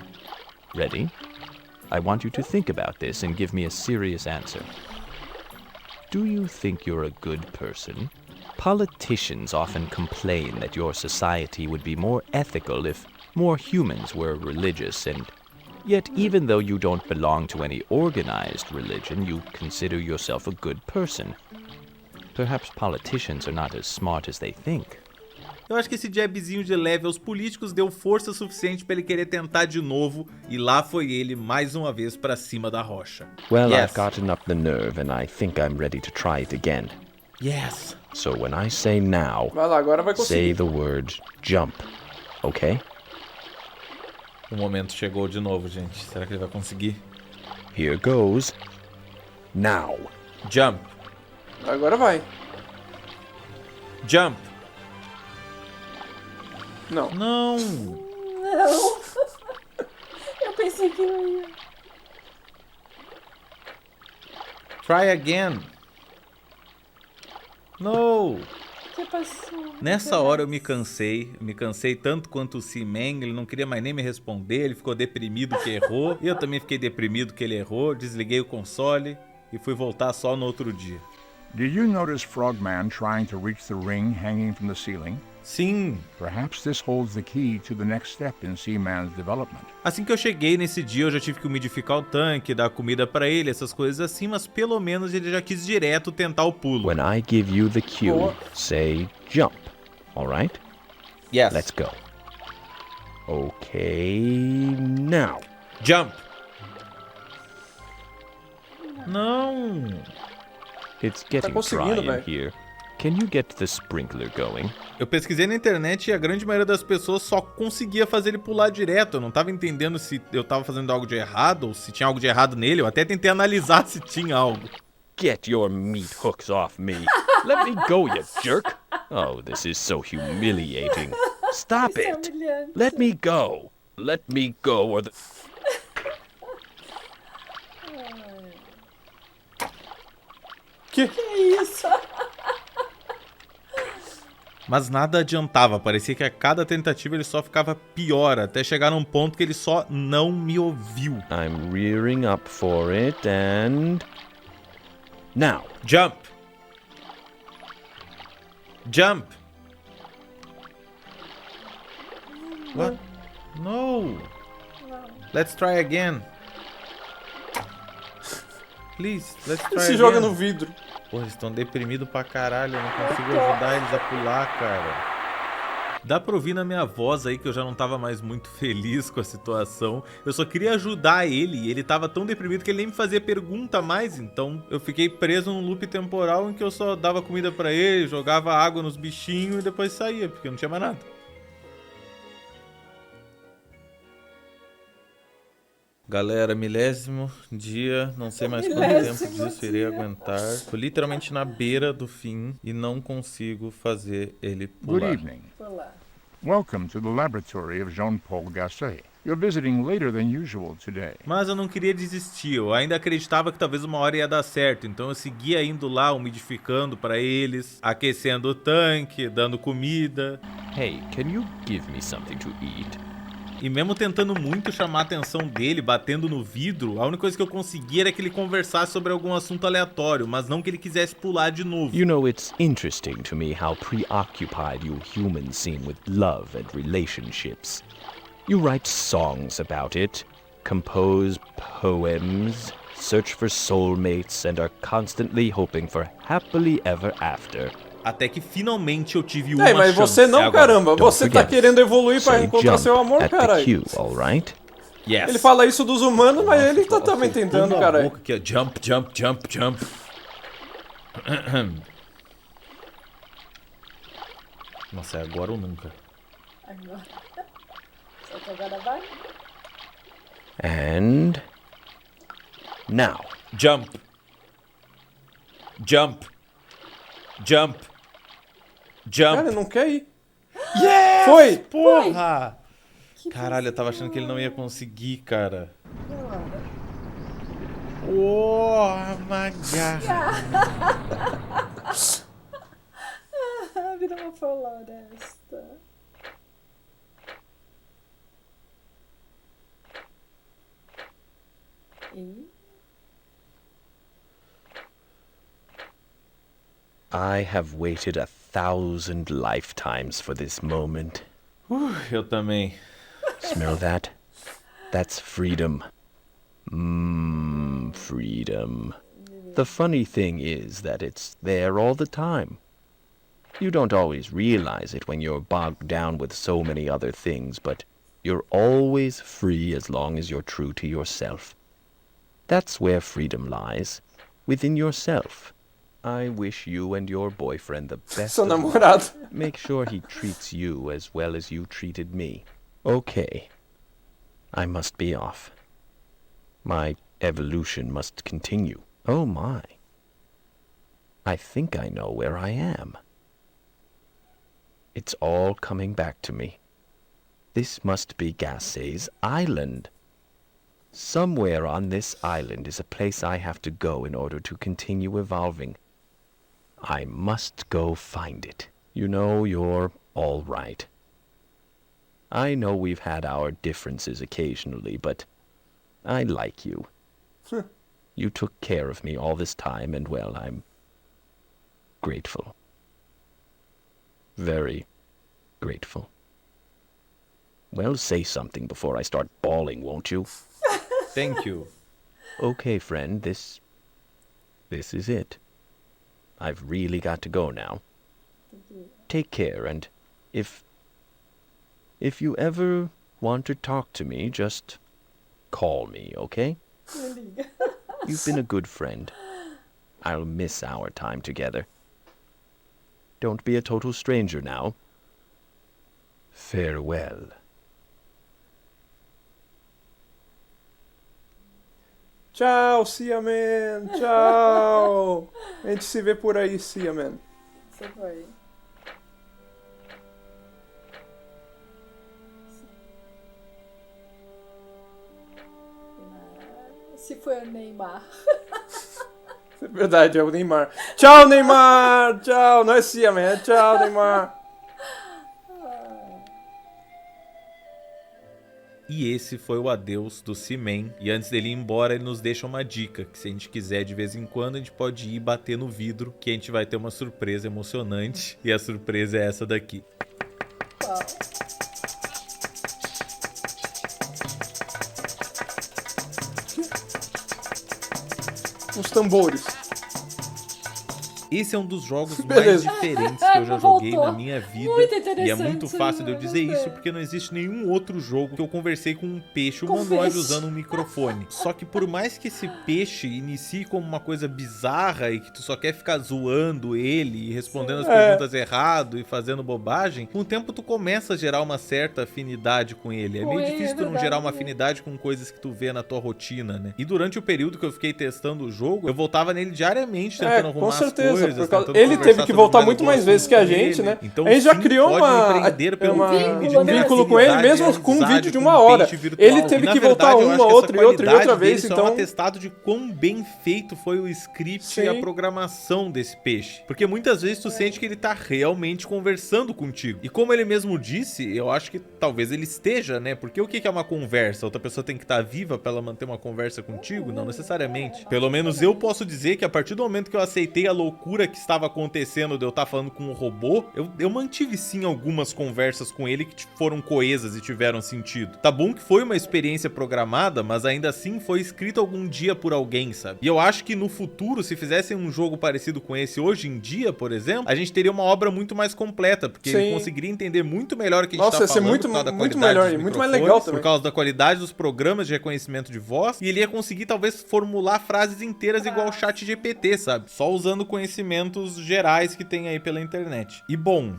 Ready? I want you to think about this and give me a serious answer. Do you think you're a good person? Politicians often complain that your society would be more ethical if more humans were religious, and yet even though you don't belong to any organized religion, you consider yourself a good person. Perhaps politicians are not as smart as they think. Eu acho que esse jabzinho de leve aos políticos deu força suficiente pra ele querer tentar de novo, e lá foi ele mais uma vez pra cima da rocha. Well, I've gotten up the nerve and I think I'm ready to try it again. Yes. So when I say now, vai lá, agora vai say the word jump, okay? O momento chegou de novo, gente. Será que ele vai conseguir? Here goes. Now. Jump. Agora vai. Jump. Não. Não. Não. Eu pensei que não ia. Try again. No. O que passou? Nessa hora eu me cansei tanto quanto o Seaman, ele não queria mais nem me responder, ele ficou deprimido que errou, e eu também fiquei deprimido que ele errou, desliguei o console e fui voltar só no outro dia. Did you notice Frogman trying to reach the ring hanging from the ceiling? Sim. Perhaps this holds the key to the next step in Seaman's development. Assim que eu cheguei nesse dia, eu já tive que umidificar o tanque, dar comida pra ele, essas coisas assim, mas pelo menos ele já quis direto tentar o pulo. When I give you the cue, say jump, alright? Yes. Let's go. Okay, now. Jump. Não. It's getting dry in here. Can you get the sprinkler going? Eu pesquisei na internet e a grande maioria das pessoas só conseguia fazer ele pular direto. Eu não tava entendendo se eu tava fazendo algo de errado ou se tinha algo de errado nele. Eu até tentei analisar se tinha algo. Get your meat hooks off me. Let me go, you jerk. Oh, this is so humiliating. Stop it. Let me go. Let me go or the... Que isso? Mas nada adiantava, parecia que a cada tentativa ele só ficava pior, até chegar num ponto que ele só não me ouviu. I'm rearing up for it and... Now. Jump. Jump. What? No! Let's try again. Please, let's try Ele se again. joga no vidro. Porra, eles estão deprimidos pra caralho. Eu não consigo ajudar eles a pular, cara. Dá pra ouvir na minha voz aí que eu já não tava mais muito feliz com a situação. Eu só queria ajudar ele e ele tava tão deprimido que ele nem me fazia pergunta mais. Então eu fiquei preso num loop temporal em que eu só dava comida pra ele, jogava água nos bichinhos e depois saía, porque não tinha mais nada. Galera, milésimo dia, não sei mais quanto tempo disso irei aguentar. Tô literalmente na beira do fim e não consigo fazer ele pular. Good evening. Welcome to the laboratory of Jean-Paul Gasset. You're visiting later than usual today. Mas eu não queria desistir, eu ainda acreditava que talvez uma hora ia dar certo, então eu seguia indo lá, umidificando pra eles, aquecendo o tanque, dando comida. Hey, can you give me something to eat? E mesmo tentando muito chamar a atenção dele, batendo no vidro, a única coisa que eu conseguia era que ele conversasse sobre algum assunto aleatório, mas não que ele quisesse pular de novo. You know, it's interesting to me how preoccupied you humans seem with love and relationships. You write songs about it, compose poems, search for soulmates, and are constantly hoping for happily ever after. Até que finalmente eu tive uma chance. Mas você não, caramba. Você tá querendo evoluir pra encontrar seu amor, caralho. Yes. Ele fala isso dos humanos, mas ele tá também tentando, caralho. Jump, jump, jump, jump. Nossa, é agora ou nunca? Agora. Só que agora vai. And... now. Jump. Jump. Jump. Jump. Cara, não quer ir. Yes! Foi! Porra! Caralho, eu tava achando que ele não ia conseguir, cara. Oh, my God. Virou uma floresta. E... I have waited 1,000 lifetimes for this moment. Eu também. Smell that? That's freedom. Freedom. The funny thing is that it's there all the time. You don't always realize it when you're bogged down with so many other things, but you're always free as long as you're true to yourself. That's where freedom lies, within yourself. I wish you and your boyfriend the best. Seu namorado. Make sure he treats you as well as you treated me. Okay. I must be off. My evolution must continue. Oh my. I think I know where I am. It's all coming back to me. This must be Gasset's island. Somewhere on this island is a place I have to go in order to continue evolving. I must go find it. You know, you're all right. I know we've had our differences occasionally, but I like you. You took care of me all this time, and well, I'm grateful. Very grateful. Well, say something before I start bawling, won't you? Thank you. Okay, friend, this is it. I've really got to go now. Take care, and if you ever want to talk to me, just call me, okay? You've been a good friend. I'll miss our time together. Don't be a total stranger now. Farewell. Tchau, Cia Man. Tchau. A gente se vê por aí, Cia Man. Você foi. Se foi o Neymar. É verdade, é o Neymar. Tchau, Neymar. Tchau. Não é Cia Man, é tchau, Neymar. E esse foi o adeus do Seaman. E antes dele ir embora, ele nos deixa uma dica, que se a gente quiser de vez em quando, a gente pode ir bater no vidro, que a gente vai ter uma surpresa emocionante. E a surpresa é essa daqui. os tambores. Esse é um dos jogos mais diferentes que eu já joguei na minha vida. Muito interessante, e é muito fácil de eu dizer isso, porque não existe nenhum outro jogo que eu conversei com um peixe humanoide usando um microfone. Só que por mais que esse peixe inicie como uma coisa bizarra e que tu só quer ficar zoando ele e respondendo as perguntas errado e fazendo bobagem, com o tempo tu começa a gerar uma certa afinidade com ele. É meio difícil tu não gerar uma afinidade com coisas que tu vê na tua rotina, né? E durante o período que eu fiquei testando o jogo, eu voltava nele diariamente tentando arrumar as coisas. Ele teve que voltar muito mais vezes que a gente, né? Então, a gente já criou um vínculo com ele, mesmo com um vídeo de 1 hora. Ele teve que voltar uma, outra e outra vez. Então, é um atestado de quão bem feito foi o script e a programação desse peixe. Porque muitas vezes tu sente que ele tá realmente conversando contigo. E como ele mesmo disse, eu acho que talvez ele esteja, né? Porque o que é uma conversa? Outra pessoa tem que estar viva pra ela manter uma conversa contigo? Não necessariamente. Pelo menos eu posso dizer que a partir do momento que eu aceitei a loucura que estava acontecendo de eu estar falando com um robô, eu mantive sim algumas conversas com ele que foram coesas e tiveram sentido. Tá bom que foi uma experiência programada, mas ainda assim foi escrito algum dia por alguém, sabe? E eu acho que no futuro, se fizessem um jogo parecido com esse hoje em dia, por exemplo, a gente teria uma obra muito mais completa, porque ele conseguiria entender muito melhor o que a gente tá falando, muito, por causa da muito qualidade melhor, dos muito mais legal também. por causa da qualidade dos programas de reconhecimento de voz, e ele ia conseguir talvez formular frases inteiras igual o ChatGPT, sabe? Só usando conhecimentos gerais que tem aí pela internet. E bom,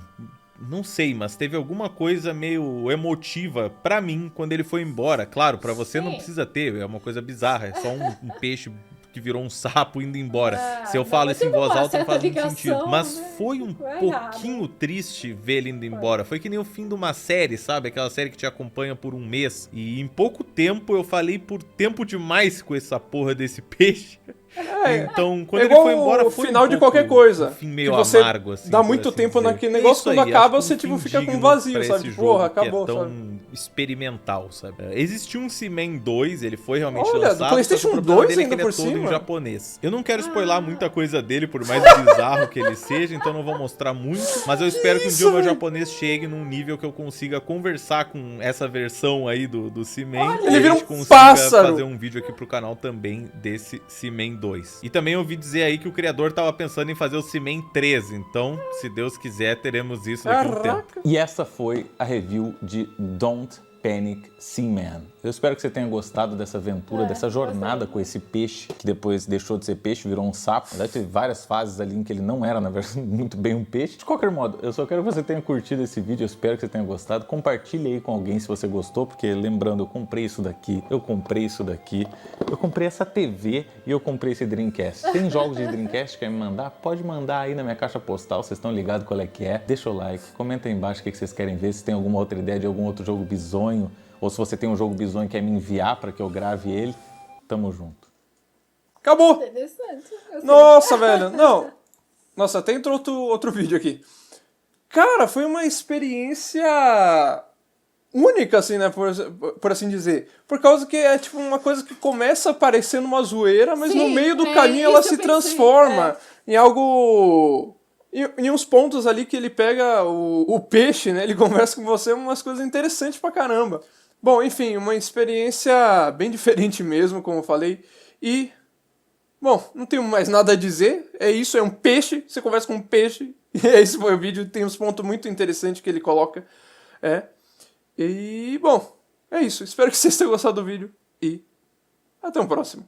não sei, mas teve alguma coisa meio emotiva pra mim quando ele foi embora. Claro, pra você não precisa ter, é uma coisa bizarra, é só um peixe que virou um sapo indo embora. Se eu falo isso em voz alta não faz muito sentido. Mas foi um pouquinho triste ver ele indo embora. Foi que nem o fim de uma série, sabe? Aquela série que te acompanha por um mês. E em pouco tempo eu falei por tempo demais com essa porra desse peixe. Então, quando ele foi embora, foi o final de qualquer coisa. Um fim meio amargo, assim. Dá muito tempo naquele negócio, quando acaba, você tipo fica com um vazio, sabe? Porra, acabou, que é tão sabe? Experimental, sabe? Existiu um Seaman 2, ele foi realmente lançado. Olha, do PlayStation 2 ainda por cima. Em japonês. Eu não quero spoiler muita coisa dele, por mais bizarro que ele seja, então não vou mostrar muito, mas eu espero que um dia o meu japonês chegue num nível que eu consiga conversar com essa versão aí do Seaman. Ele vira um consiga pássaro. fazer um vídeo aqui pro canal também desse Seaman 2. E também ouvi dizer aí que o criador tava pensando em fazer o Seaman 3, então, se Deus quiser, teremos isso daqui a um tempo. E essa foi a review de Don't Panic Seaman. Eu espero que você tenha gostado dessa aventura, dessa jornada com esse peixe, que depois deixou de ser peixe, virou um sapo. Na verdade, teve várias fases ali em que ele não era, na verdade, muito bem um peixe. De qualquer modo, eu só quero que você tenha curtido esse vídeo, eu espero que você tenha gostado. Compartilhe aí com alguém se você gostou, porque lembrando, eu comprei isso daqui, eu comprei isso daqui, eu comprei essa TV e eu comprei esse Dreamcast. Tem jogos de Dreamcast que quer me mandar? Pode mandar aí na minha caixa postal, vocês estão ligados qual é que é. Deixa o like, comenta aí embaixo o que vocês querem ver, se tem alguma outra ideia de algum outro jogo bizonho, ou se você tem um jogo bizonho e quer me enviar para que eu grave ele, tamo junto. Acabou! Nossa, velho, não. Nossa, até entrou outro vídeo aqui. Cara, foi uma experiência única, assim, né, por assim dizer. Por causa que é tipo uma coisa que começa parecendo uma zoeira, mas no meio do caminho ela se transforma em algo... Em uns pontos ali que ele pega o peixe, né, ele conversa com você, umas coisas interessantes pra caramba. Bom, enfim, uma experiência bem diferente mesmo, como eu falei. E, bom, não tenho mais nada a dizer. É isso, é um peixe, você conversa com um peixe. E esse foi o vídeo, tem uns pontos muito interessantes que ele coloca. E, bom, é isso. Espero que vocês tenham gostado do vídeo e até o próximo.